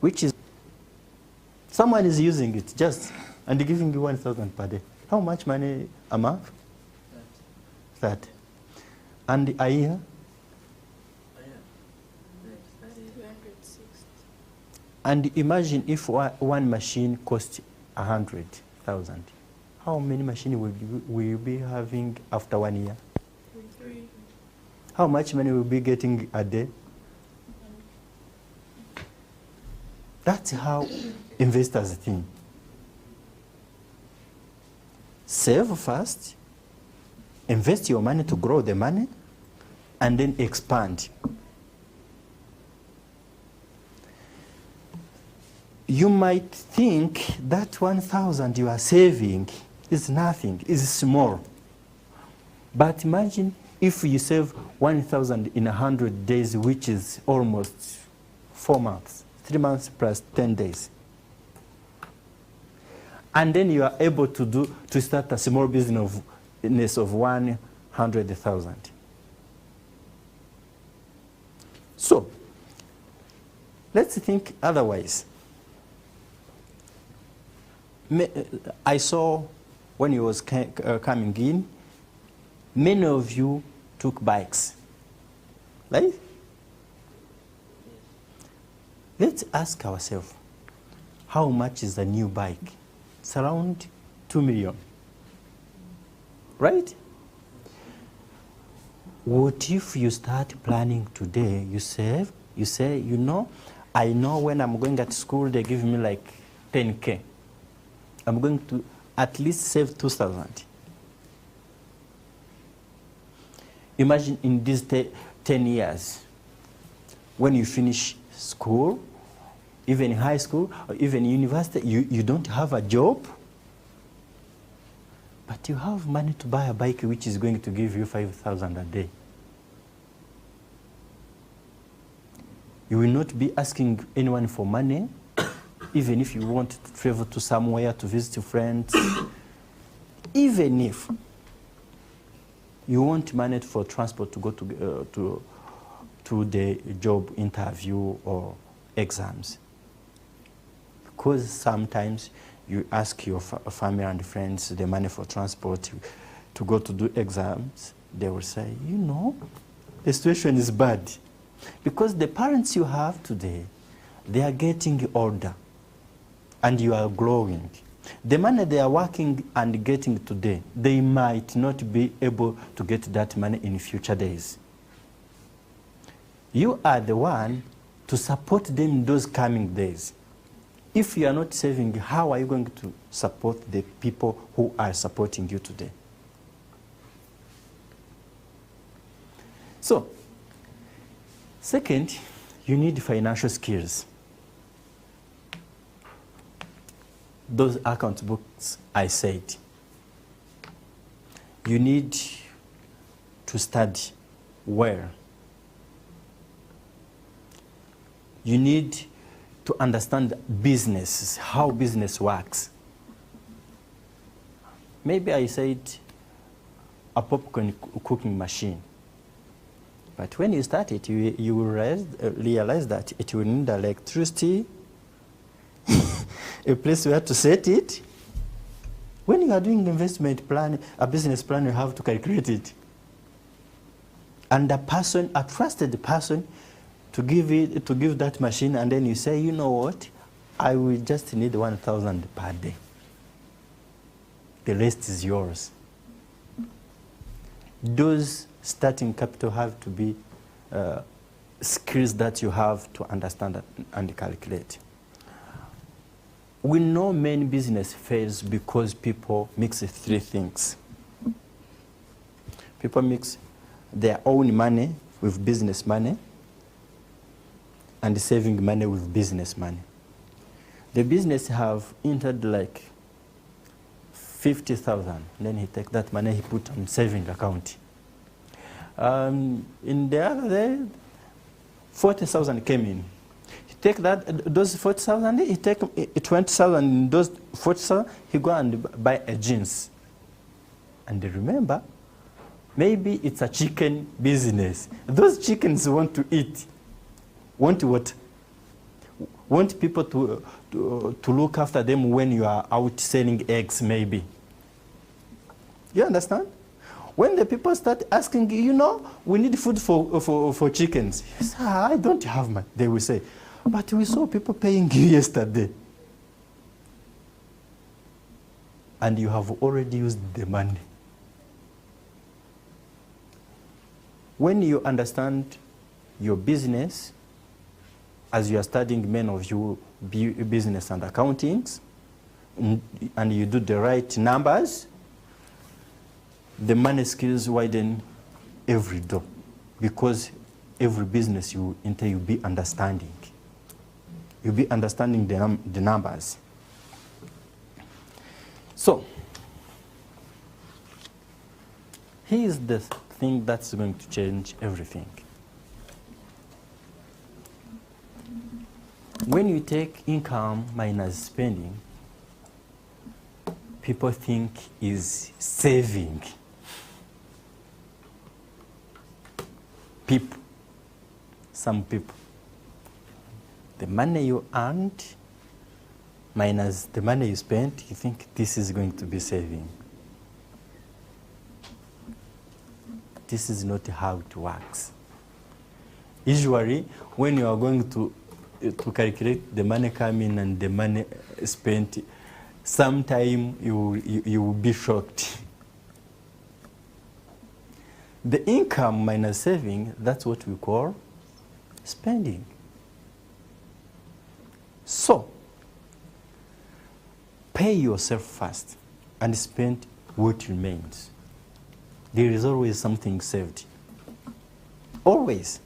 which is, someone is using it just and giving you 1,000 per day. How much money a month? That. And a year? And imagine if one machine costs 100,000. How many machines will you be having after 1 year? 3. How much money will you be getting a day? That's how investors think. Save first, invest your money to grow the money, and then expand. You might think that 1,000 you are saving is nothing, is small. But imagine if you save 1,000 in 100 days, which is almost 4 months, 3 months plus 10 days. And then you are able to start a small business of 100,000. So, let's think otherwise. I saw when you was coming in, many of you took bikes, right? Let's ask ourselves, how much is a new bike? It's around 2 million, right? What if you start planning today? You save, you say, you know, I know when I'm going at school, they give me like 10K. I'm going to at least save 2,000. Imagine in these 10 years, when you finish school, even high school, or even university, you don't have a job, but you have money to buy a bike which is going to give you 5,000 a day. You will not be asking anyone for money, even if you want to travel to somewhere to visit your friends, even if you want money for transport to go to the job interview or exams. Because sometimes you ask your family and friends the money for transport to go to do exams, they will say, you know, the situation is bad. Because the parents you have today, they are getting older and you are growing. The money they are working and getting today, they might not be able to get that money in future days. You are the one to support them in those coming days. If you are not saving, how are you going to support the people who are supporting you today? So, second, you need financial skills. Those account books I said. You need to study well. You need to understand business, how business works. Maybe I said a popcorn cooking machine. But when you start it, you will realize that it will need electricity, a place where to set it. When you are doing investment plan, a business plan, you have to calculate it. And a person, a trusted person, to give that machine, and then you say, you know what, I will just need 1,000 per day. The rest is yours. Those starting capital have to be skills that you have to understand and calculate. We know many business fails because people mix 3 things. People mix their own money with business money, and saving money with business money. The business have entered like 50,000. Then he take that money, he put on saving account. In the other day, 40,000 came in. He take those 40,000, he take 20,000 in those 40,000, he go and buy a jeans. And remember, maybe it's a chicken business. Those chickens want to eat. Want what? want people to look after them when you are out selling eggs, maybe. You understand? When the people start asking, you know, we need food for chickens. You say, I don't have money. They will say, but we saw people paying you yesterday. And you have already used the money. When you understand your business, as you are studying, many of you, business and accountings, and you do the right numbers, the money skills widen every door, because every business you enter, you'll be understanding. You'll be understanding the numbers. So, here's the thing that's going to change everything. When you take income minus spending, people think is saving. Some people. The money you earned minus the money you spent, you think this is going to be saving. This is not how it works. Usually, when you are going to calculate the money coming and the money spent, sometime you will be shocked. The income minus saving, that's what we call spending. So, pay yourself first and spend what remains. There is always something saved. Always.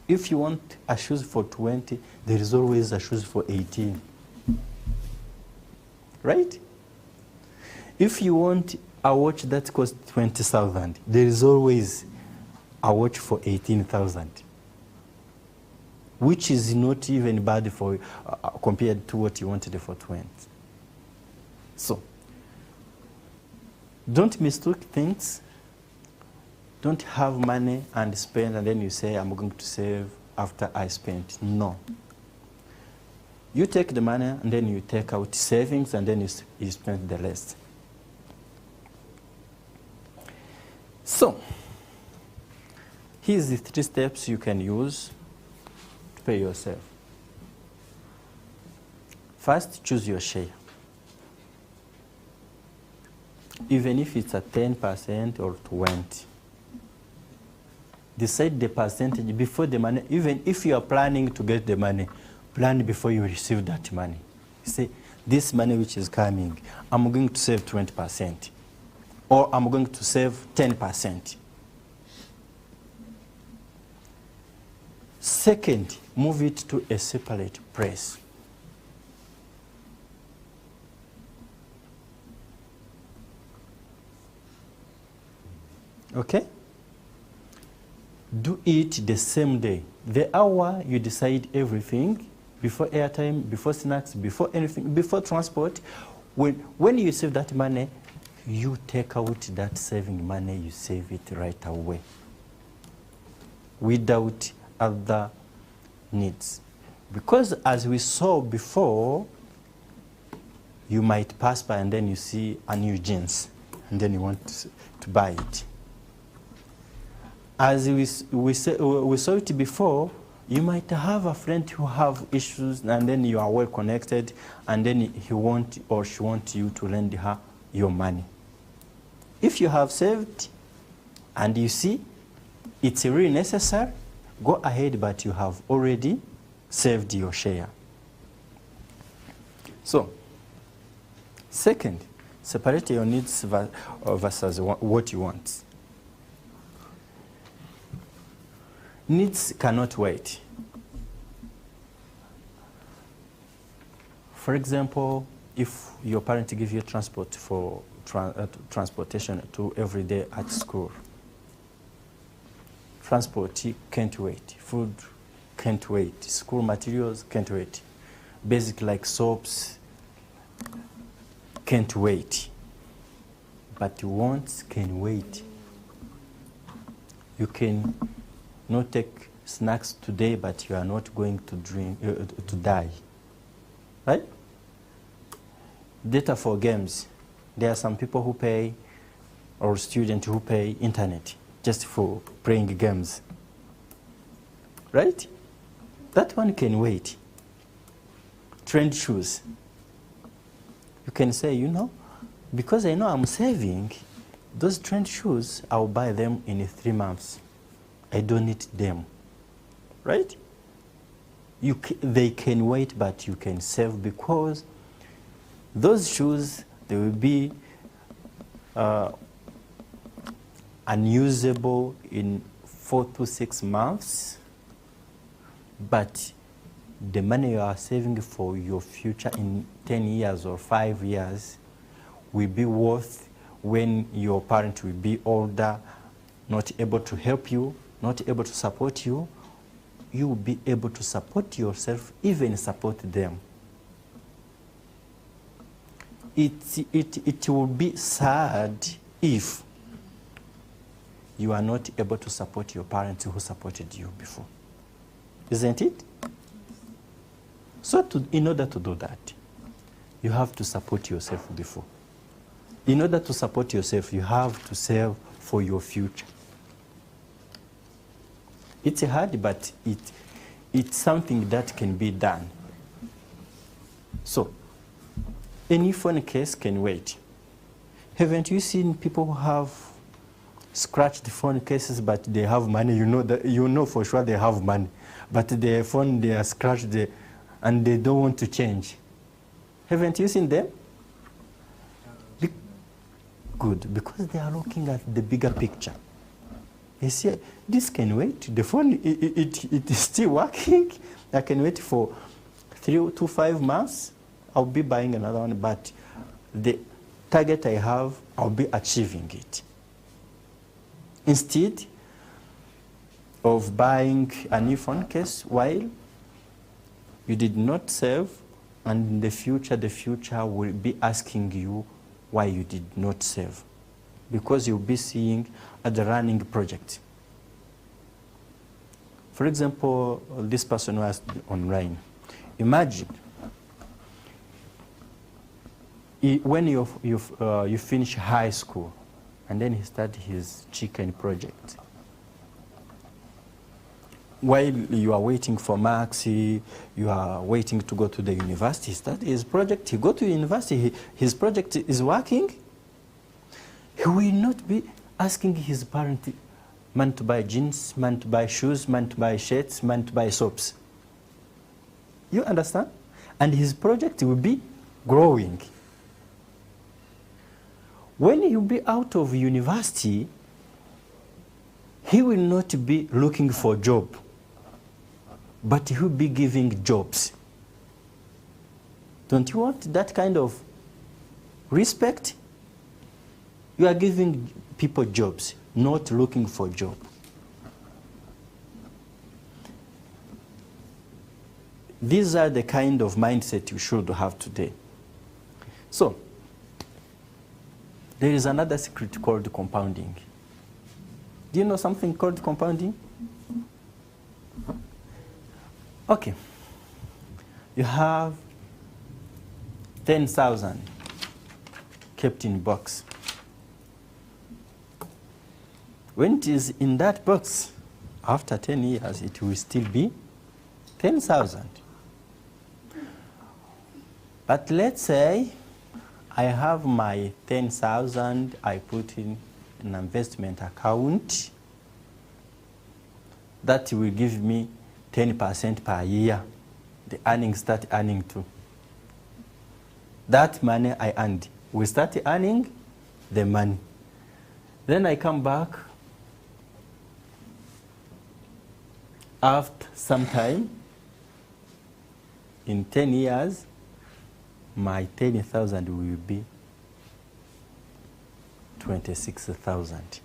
If you want a shoes for 20, there is always a shoes for 18. Right? If you want a watch that costs 20,000, there is always a watch for 18,000, which is not even bad for compared to what you wanted for 20. So, don't mistake things. Don't have money and spend, and then you say, I'm going to save after I spent. No. You take the money, and then you take out savings, and then you spend the rest. So, here's the 3 steps you can use to pay yourself. First, choose your share. Even if it's a 10% or 20%. Decide the percentage before the money. Even if you are planning to get the money, plan before you receive that money. Say, this money which is coming, I'm going to save 20%. Or I'm going to save 10%. Second, move it to a separate place. Okay? Do it the same day. The hour you decide everything, before airtime, before snacks, before anything, before transport, when you save that money, you take out that saving money, you save it right away, without other needs. Because as we saw before, you might pass by and then you see a new jeans, and then you want to buy it. As we saw it before, you might have a friend who have issues, and then you are well connected, and then he want or she wants you to lend her your money. If you have saved and you see it's really necessary, go ahead, but you have already saved your share. So, second, separate your needs versus what you want. Needs cannot wait. For example, if your parent gives you transport for transportation to every day at school, transport can't wait. Food can't wait. School materials can't wait. Basic like soaps can't wait. But wants can wait. You can not take snacks today, but you are not going to to die, right? Data for games. There are some people who pay, or students who pay internet just for playing games, right? That one can wait. Trend shoes. You can say, you know, because I know I'm saving, those trend shoes, I'll buy them in 3 months. I don't need them, right? They can wait, but you can save, because those shoes, they will be unusable in 4 to 6 months, but the money you are saving for your future in 10 years or 5 years will be worth when your parent will be older, not able to help you, not able to support you. You will be able to support yourself, even support them. It will be sad if you are not able to support your parents who supported you before. Isn't it? So in order to do that, you have to support yourself before. In order to support yourself, you have to save for your future. It's hard, but it's something that can be done. So, any phone case can wait. Haven't you seen people who have scratched phone cases, but they have money? You know for sure they have money, but their phone, they are scratched, and they don't want to change. Haven't you seen them? Good, because they are looking at the bigger picture. They say, this can wait. The phone, it is still working. I can wait for 3 to 5 months. I'll be buying another one, but the target I have, I'll be achieving it. Instead of buying a new phone case while you did not save, and in the future will be asking you why you did not save, because you'll be seeing at the running project. For example, this person who was online. Imagine when you finish high school, and then he started his chicken project. While you are waiting for marks, you are waiting to go to the university, start his project, he go to university, his project is working. He will not be asking his parent, man to buy jeans, man to buy shoes, man to buy shirts, man to buy soaps. You understand? And his project will be growing. When he will be out of university, he will not be looking for a job, but he will be giving jobs. Don't you want that kind of respect? You are giving people jobs, not looking for a job. These are the kind of mindset you should have today. So, there is another secret called compounding. Do you know something called compounding? Okay. You have 10,000 kept in box. When it is in that box, after 10 years, it will still be 10,000. But let's say I have my 10,000, I put in an investment account that will give me 10% per year. The earnings start earning too. That money I earned will start earning the money. Then I come back after some time. In 10 years, my 10,000 will be 26,000.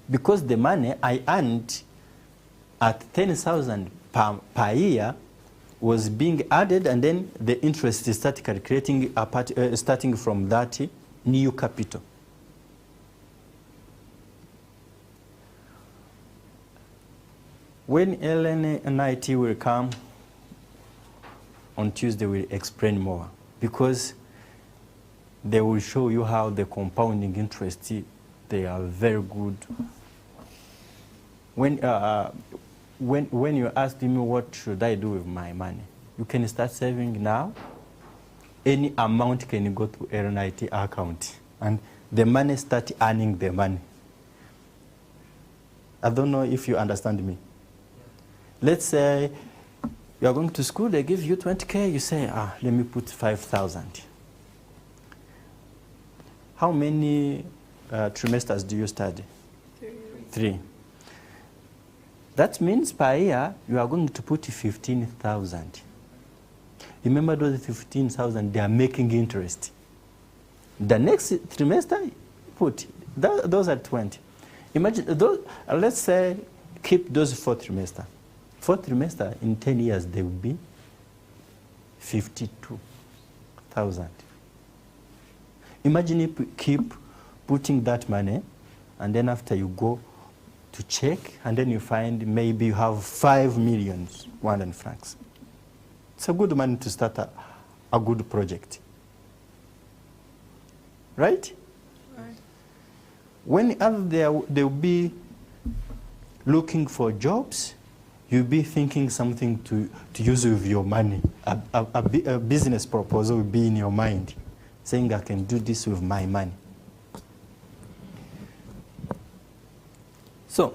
Because the money I earned at 10,000 per year was being added, and then the interest started calculating starting from that new capital. When LNIT will come on Tuesday, we'll explain more, because they will show you how the compounding interest, they are very good. When you asked me what should I do with my money, you can start saving now. Any amount can go to LNIT account, and the money start earning the money. I don't know if you understand me. Let's say you are going to school, they give you 20K, you say, let me put 5,000. How many trimesters do you study? 3. That means per year, you are going to put 15,000. Remember those 15,000, they are making interest. The next trimester, put, those are 20. Imagine, those, let's say, keep those 4 trimesters. 4th trimester, in 10 years, they will be 52,000. Imagine if you keep putting that money, and then after you go to check, and then you find maybe you have 5 million Rwandan francs. It's a good money to start a good project. Right? Right. When they will be looking for jobs, you'll be thinking something to use with your money. A business proposal will be in your mind, saying, I can do this with my money. So,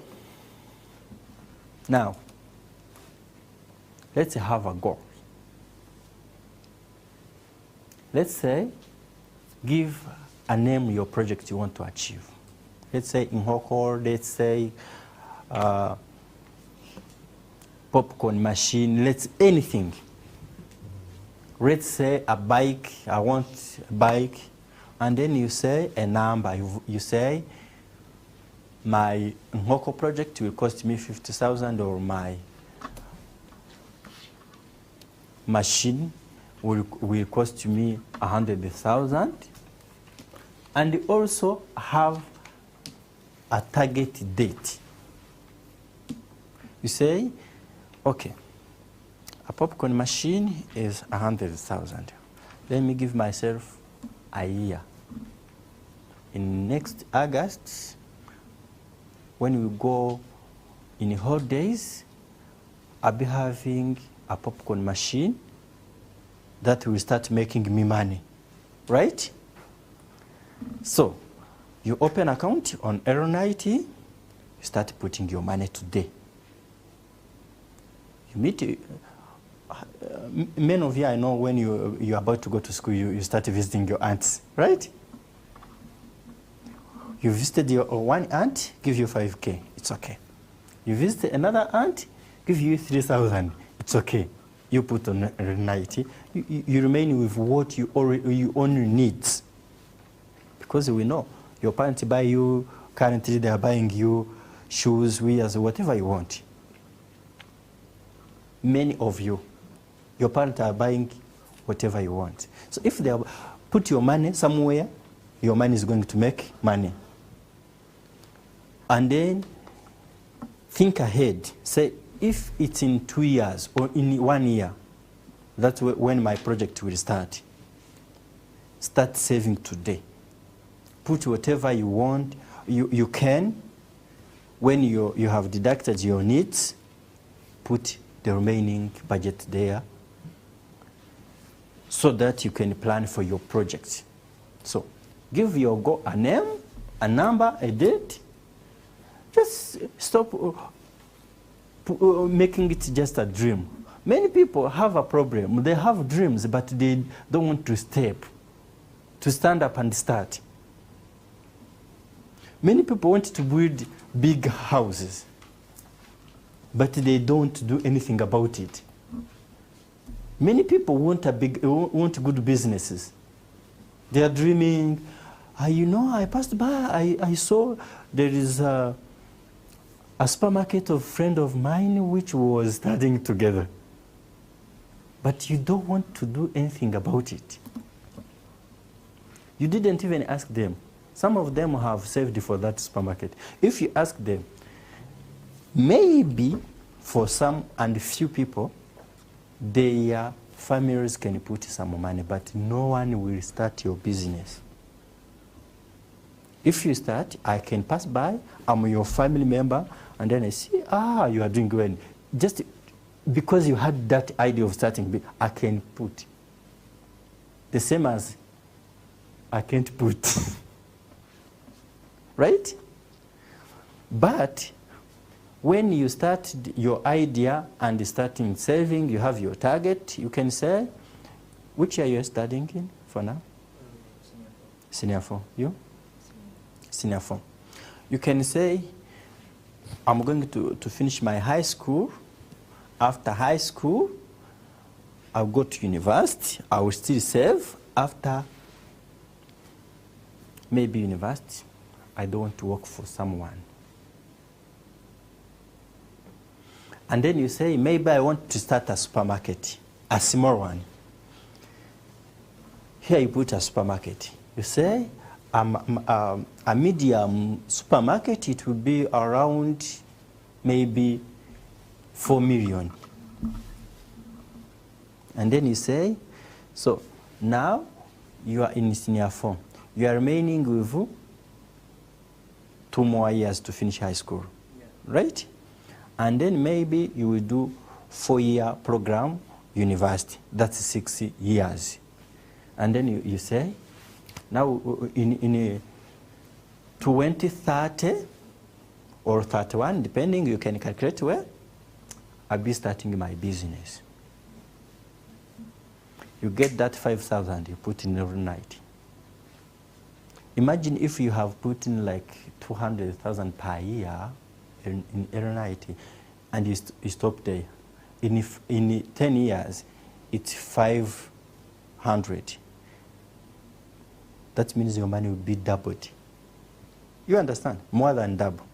now, let's have a goal. Let's say, give a name your project you want to achieve. Let's say in Hoko, let's say popcorn machine, anything. Let's say a bike, I want a bike, and then you say a number. You say, my Hoko project will cost me 50,000, or my machine will cost me 100,000, and also have a target date. You say, okay, a popcorn machine is 100,000. Let me give myself a year. In next August, when we go in holidays, I'll be having a popcorn machine that will start making me money, right? So, you open account on LNIT, you start putting your money today. You meet, many of you, I know when you're about to go to school, you start visiting your aunts, right? You visited your one aunt, give you 5K, it's okay. You visit another aunt, give you 3,000, it's okay. You put on LNIT, you remain with what you only need. Because we know your parents buy you, currently they are buying you shoes, wears, whatever you want. Many of you, your parents are buying whatever you want. So if they put your money somewhere, your money is going to make money. And then think ahead. Say, if it's in 2 years or in 1 year, that's when my project will start. Start saving today. Put whatever you want, you can. When you have deducted your needs, put the remaining budget there so that you can plan for your project. So give your goal a name, a number, a date. Just stop making it just a dream. Many people have a problem. They have dreams, but they don't want to stand up and start. Many people want to build big houses, but they don't do anything about it. Many people want good businesses. They are dreaming. I passed by, I saw there is a supermarket of a friend of mine which was studying together. But you don't want to do anything about it. You didn't even ask them. Some of them have saved for that supermarket. If you ask them, maybe for some and few people, their families can put some money, but no one will start your business. If you start, I can pass by, I'm your family member, and then I see, you are doing good. Just because you had that idea of starting, I can put. The same as I can't put. Right? But when you start your idea and starting saving, you have your target, you can say, which year you're studying in for now? Senior 4. You? Senior 4. You can say, I'm going to finish my high school. After high school, I'll go to university. I will still save. After maybe university, I don't want to work for someone. And then you say, maybe I want to start a supermarket, a small one. Here you put a supermarket. You say, a medium supermarket, it will be around maybe 4 million. And then you say, so now you are in senior 4. You are remaining with 2 more years to finish high school, right? And then maybe you will do 4-year program, university. That's 6 years. And then you say, now in 2030 or 31, depending, you can calculate where, I'll be starting my business. You get that 5,000, you put in every night. Imagine if you have put in like 200,000 per year in every night, and you stop there. In 10 years, it's 500. That means your money will be doubled. You understand? More than double.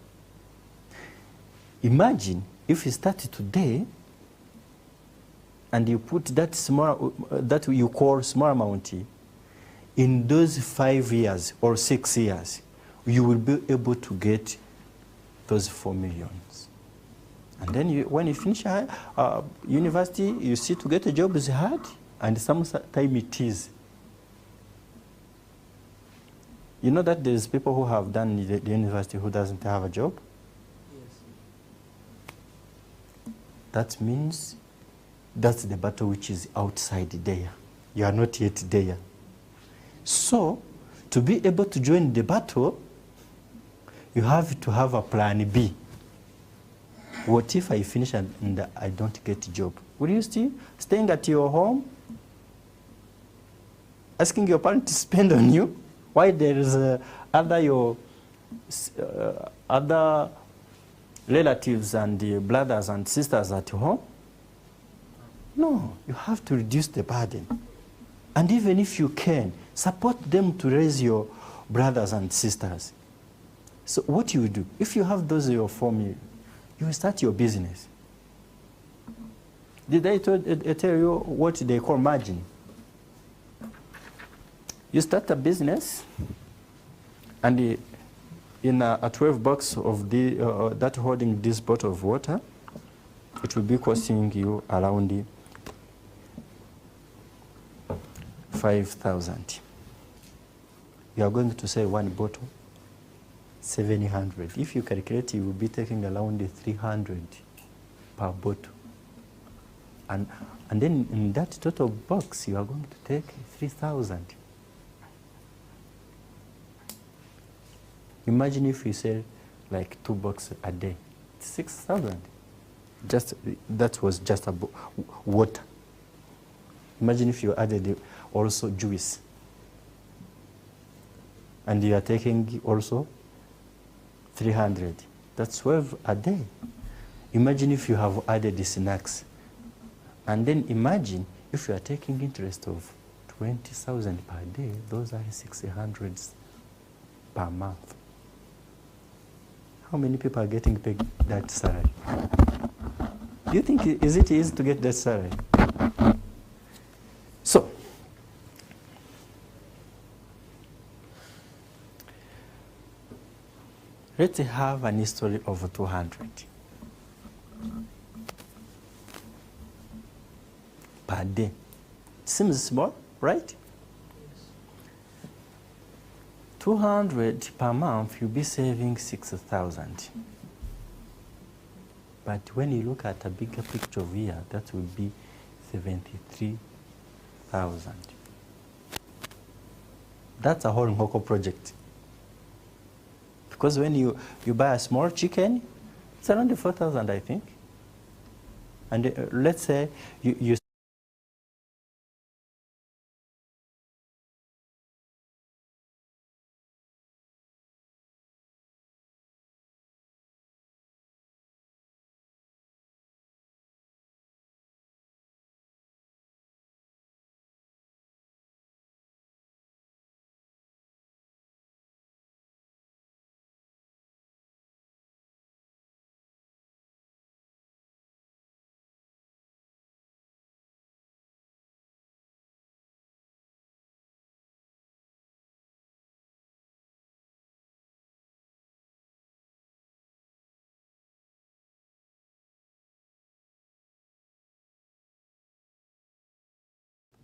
Imagine if you started today and you put that small, that you call small amount, in those 5 years or 6 years, you will be able to get those 4 millions. And then when you finish university, you see to get a job is hard, and sometimes it is. You know that there's people who have done the university who doesn't have a job? Yes. That means that's the battle which is outside there. You are not yet there. So, to be able to join the battle, you have to have a plan B. What if I finish and I don't get a job? Will you still staying at your home, asking your parents to spend on you? Why there is other relatives and brothers and sisters at home? No, you have to reduce the burden. And even if you can, support them to raise your brothers and sisters. So what you do, if you have those your formula, you will start your business. Did I tell you what they call margin? You start a business, and in a 12 box of that holding this bottle of water, it will be costing you around 5,000. You are going to sell one bottle, 700. If you calculate, you will be taking around 300 per bottle. And then in that total box, you are going to take 3,000. Imagine if you sell like 2 boxes a day, 6,000. That was just water. Imagine if you added also juice. And you are taking also 300. That's 12 a day. Imagine if you have added the snacks. And then imagine if you are taking interest of 20,000 per day, those are 600 per month. How many people are getting paid that salary? Do you think, is it easy to get that salary? So, let's have an history of 200. per day. Seems small, right? 200 per month, you'll be saving 6,000. But when you look at a bigger picture of here, that will be 73,000. That's a whole Nkoko project. Because when you buy a small chicken, it's around 4,000, I think. And let's say you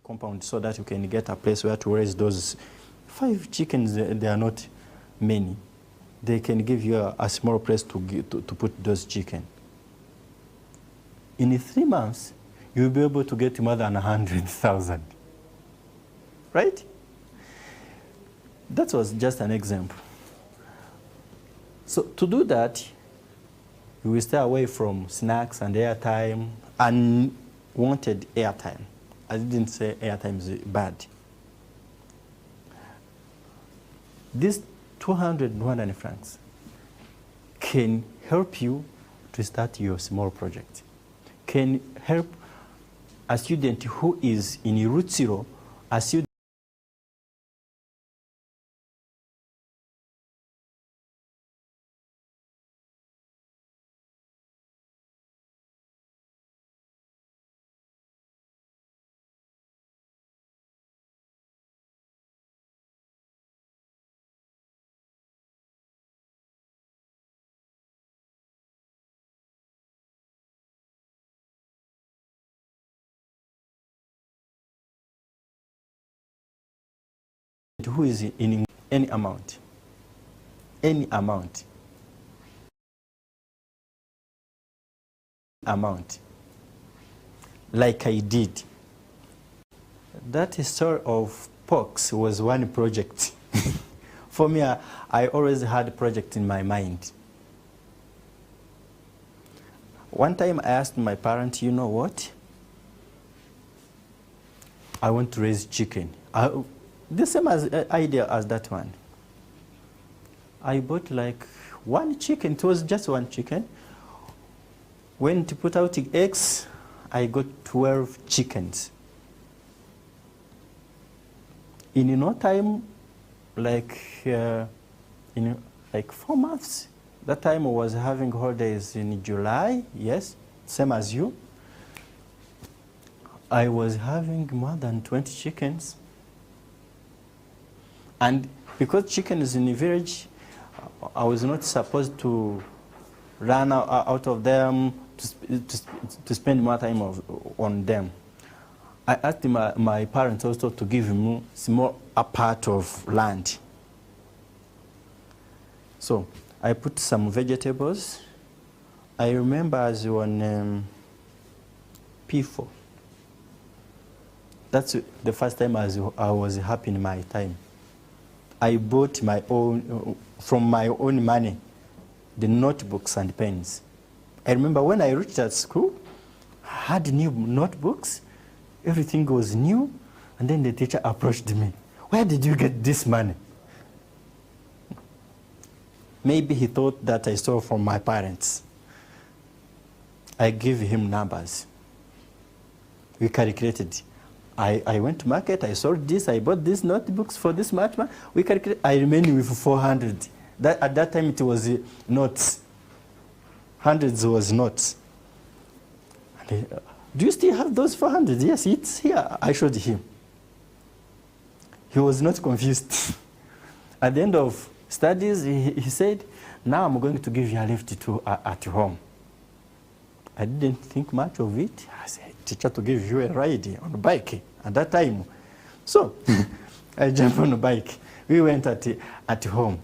compound so that you can get a place where to raise those 5 chickens. They are not many. They can give you a small place to put those chickens. In 3 months, you'll be able to get more than 100,000. Right? That was just an example. So to do that, you will stay away from snacks and airtime, unwanted airtime. I didn't say airtime is bad. These 200 francs can help you to start your small project, can help a student who is in Route Zero, a student who is in any amount, like I did. That story of pox was one project. For me, I always had a project in my mind. One time I asked my parents, you know what? I want to raise chicken. The same idea as that one. I bought like 1 chicken. It was just 1 chicken. When to put out eggs, I got 12 chickens. In no time, like 4 months. That time I was having holidays in July. Yes, same as you. I was having more than 20 chickens. And because chicken is in the village, I was not supposed to run out of them to spend more time on them. I asked my parents also to give me a part of land. So I put some vegetables. I remember as on P4. That's the first time I was happy in my time. I bought my own, from my own money, the notebooks and pens. I remember when I reached at school, I had new notebooks, everything was new, and then the teacher approached me. Where did you get this money? Maybe he thought that I stole from my parents. I gave him numbers. We calculated. I went to market, I sold this, I bought these notebooks for this much. We calculated, I remained with 400. At that time it was notes. Hundreds was notes. Do you still have those 400? Yes, it's here. I showed him. He was not confused. At the end of studies, he said, now I'm going to give you a lift to at home. I didn't think much of it. I said, teacher to give you a ride on a bike at that time. So I jumped on a bike. We went at home.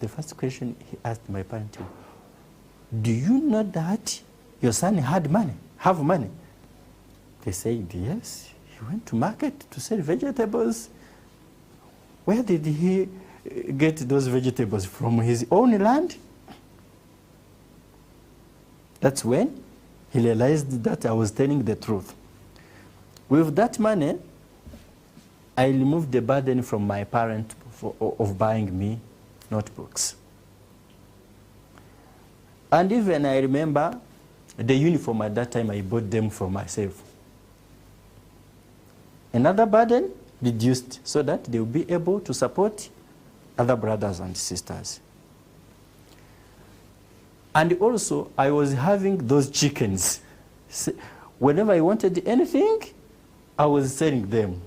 The first question he asked my parents, do you know that your son have money? They said, yes. He went to market to sell vegetables. Where did he get those vegetables? From his own land? That's when he realized that I was telling the truth. With that money, I removed the burden from my parents of buying me notebooks. And even I remember the uniform at that time, I bought them for myself. Another burden reduced so that they will be able to support other brothers and sisters. And also, I was having those chickens. Whenever I wanted anything, I was selling them.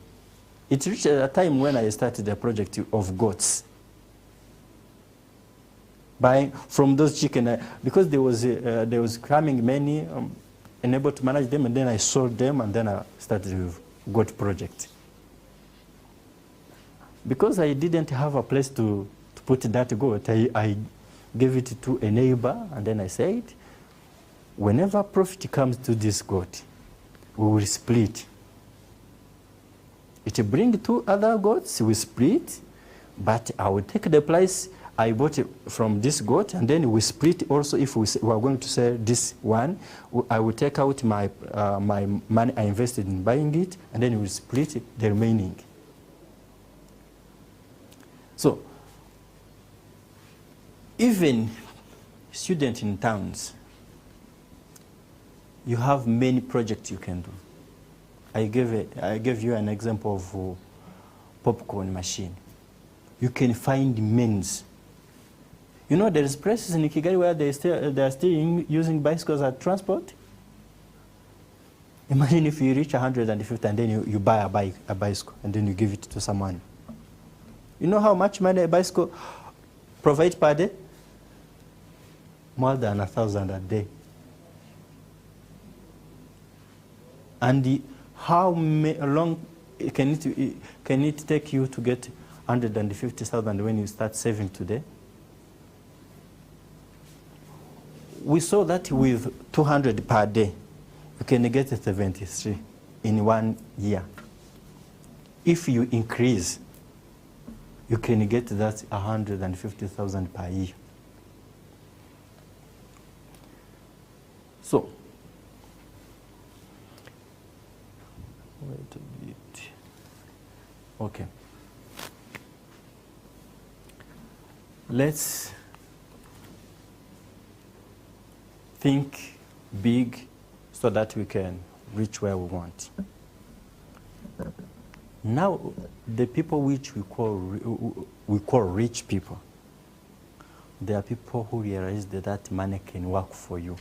It reached a time when I started the project of goats. Buying from those chickens, because there was coming many, unable to manage them, and then I sold them, and then I started with goat project. Because I didn't have a place to put that goat, I gave it to a neighbor, and then I said, whenever profit comes to this goat, we will split. It will bring 2 other goats, we split, but I will take the price I bought it from this goat, and then we split also. If we are going to sell this one, I will take out my money I invested in buying it, and then we split the remaining. So, even students in towns, you have many projects you can do. I gave you an example of popcorn machine. You can find means. You know, there is places in Kigali where they are still using bicycles as transport. Imagine if you reach 150 and then you buy a bicycle and then you give it to someone. You know how much money a bicycle provides per day? More than 1,000 a day. And how long can it take you to get 150,000 when you start saving today? We saw that with 200 per day, you can get 73 in 1 year. If you increase, you can get that 150,000 per year. So, wait a bit. Okay. Let's think big so that we can reach where we want. Now, the people which we call rich people, they are people who realize that money can work for you.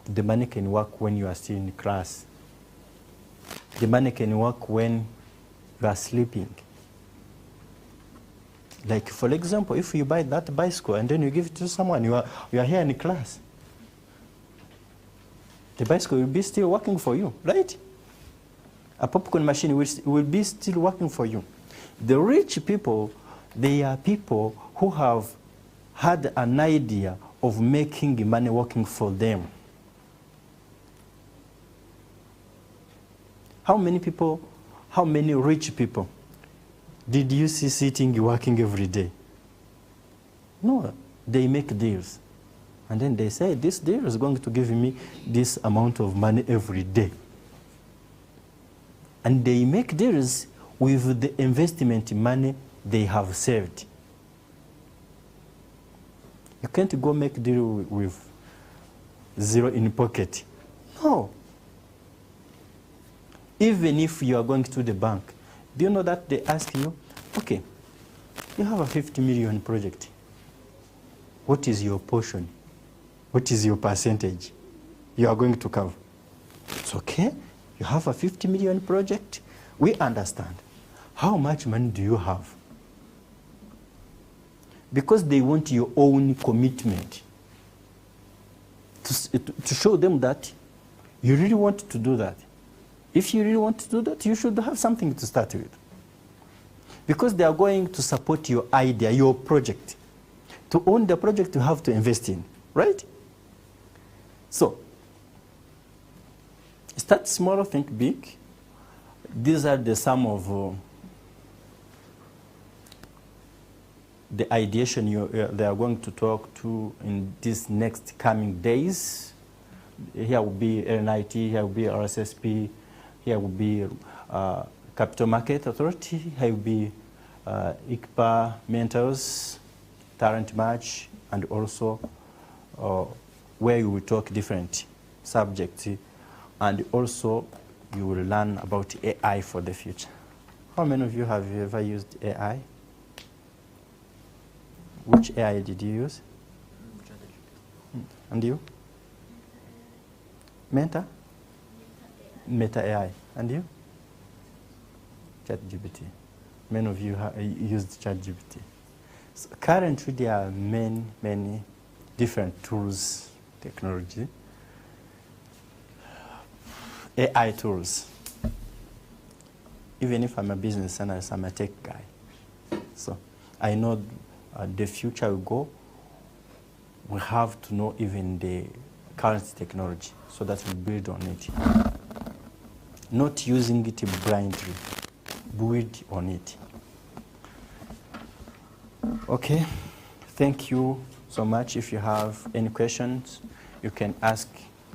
The money can work when you are still in class. The money can work when you are sleeping. Like, for example, if you buy that bicycle and then you give it to someone, you are here in class. The bicycle will be still working for you, right? A popcorn machine will be still working for you. The rich people, they are people who have had an idea of making money working for them. How many rich people did you see sitting working every day? No, they make deals. And then they say, this deal is going to give me this amount of money every day. And they make deals with the investment money they have saved. You can't go make deal with zero in pocket. No. Even if you are going to the bank, do you know that they ask you, okay, you have a 50 million project. What is your portion? What is your percentage you are going to cover? It's okay. You have a 50 million project. We understand. How much money do you have? Because they want your own commitment. to show them that you really want to do that. If you really want to do that, you should have something to start with. Because they are going to support your idea, your project. To own the project, you have to invest in, right? So, start small, think big. These are the sum of the ideation they are going to talk to in these next coming days. Here will be NIT, here will be RSSP, here will be Capital Market Authority, here will be ICPA mentors, talent match, and also where you will talk different subjects, and also you will learn about AI for the future. How many of you have ever used AI? Which AI did you use? And you? Meta? Meta AI. And you? ChatGPT. Many of you used ChatGPT. So currently, there are many different tools, technology, AI tools. Even if I'm a business analyst, I'm a tech guy. So I know the future will go. We have to know even the current technology so that we build on it. Not using it blindly, build on it. Okay, thank you so much. If you have any questions, you can ask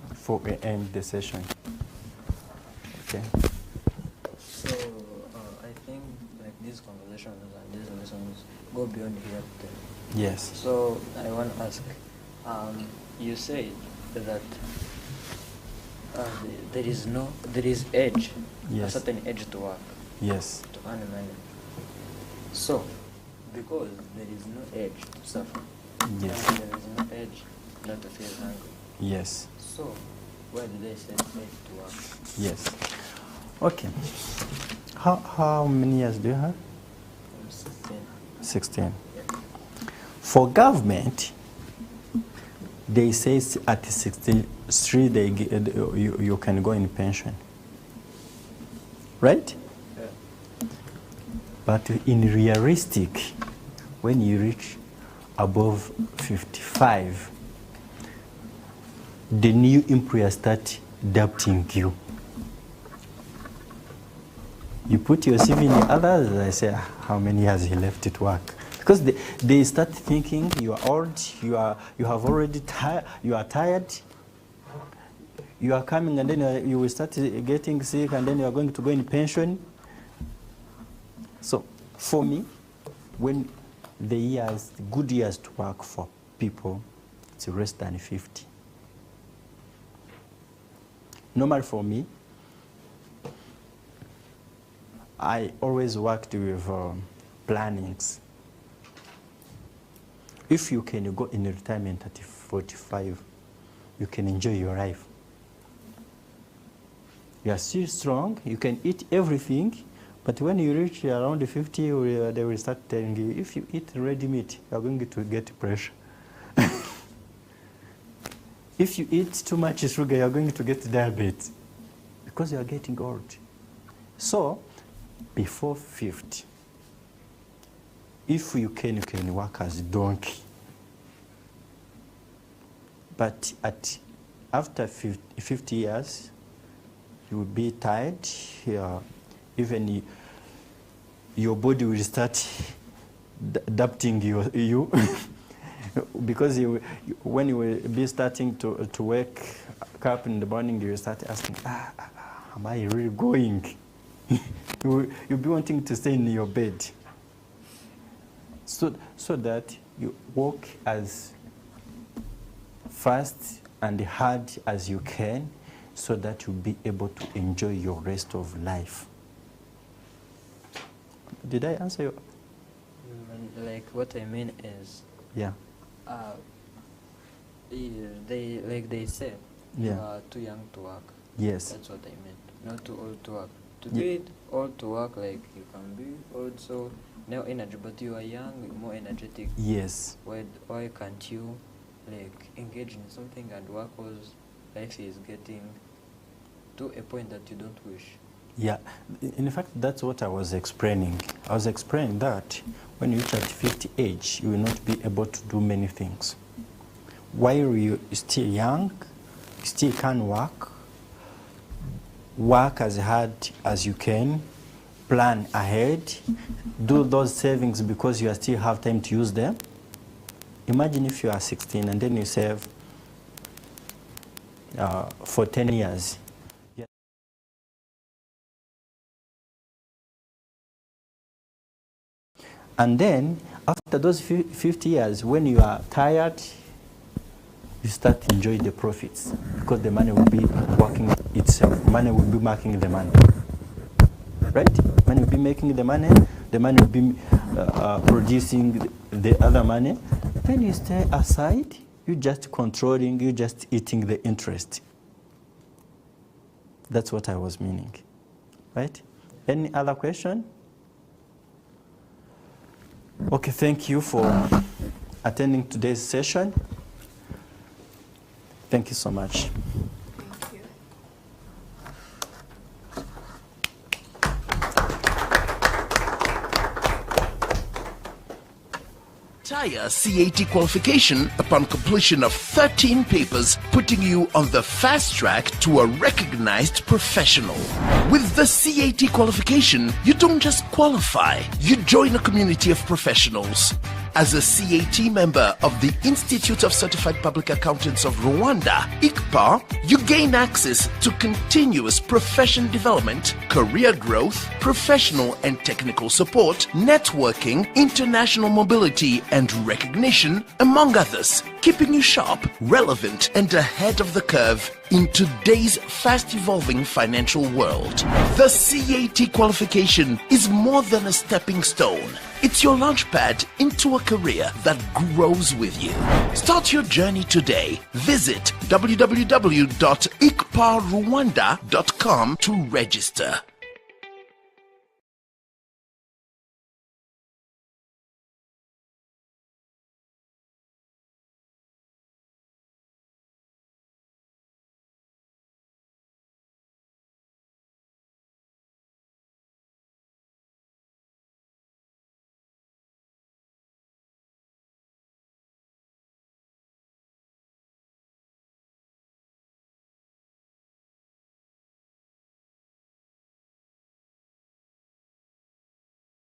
before we end the session. Okay. So I think like these conversations and these lessons go beyond here. Yes. So I want to ask, you said that there is age, Yes. a certain age to work. Yes. To earn money. So, because there is no age to suffer, Yes. and there is no age not to feel hungry. Yes. So, where do they set age to work? Yes. Okay. How many years do you have? I'm 16. 16. For government, they say at 63 you can go in pension. Right? Yeah. But in realistic, when you reach above 55, the new employer start doubting you. You put your CV in the others, I say, how many years he left it work? Because they start thinking you are old, you have already tired, you are tired, you are coming and then you will start getting sick and then you are going to go in pension. So for me, when the good years to work for people, it's less than 50. Normal for me, I always worked with plannings. If you can go in retirement at 45, you can enjoy your life. You are still strong, you can eat everything, but when you reach around 50, they will start telling you, if you eat red meat, you are going to get pressure. If you eat too much sugar, you are going to get diabetes, because you are getting old. So, before 50, if you can work as a donkey. But after 50 years, you will be tired. Even your body will start adapting you because when you will be starting to wake up in the morning, you will start asking, am I really going? You'll be wanting to stay in your bed. So that you work as fast and hard as you can so that you'll be able to enjoy your rest of life. Did I answer you? Like what I mean is, yeah. They say you are too young to work. Yes. That's what I meant. Not too old to work. To be old to work, like you can be old, so no energy, but you are young, more energetic. Yes. Why can't you like engaged in something and work, because life is getting to a point that you don't wish. Yeah, in fact, that's what I was explaining. I was explaining that when you reach at 50 age, you will not be able to do many things. While you're still young, you still can work as hard as you can, plan ahead, do those savings because you still have time to use them. Imagine if you are 16 and then you save for 10 years. And then, after those 50 years, when you are tired, you start to enjoy the profits because the money will be working itself. Money will be making the money. Right? Money will be making the money will be producing the other money. Then you stay aside, you're just controlling, you're just eating the interest. That's what I was meaning. Right? Any other question? Okay, thank you for attending today's session. Thank you so much. Entire CAT qualification upon completion of 13 papers, putting you on the fast track to a recognized professional. With the CAT qualification, you don't just qualify, you join a community of professionals. As a CAT member of the Institute of Certified Public Accountants of Rwanda, ICPA, you gain access to continuous profession development, career growth, professional and technical support, networking, international mobility and recognition, among others, keeping you sharp, relevant and ahead of the curve in today's fast-evolving financial world. The CAT qualification is more than a stepping stone. It's your launchpad into a career that grows with you. Start your journey today. Visit www.icparwanda.com to register.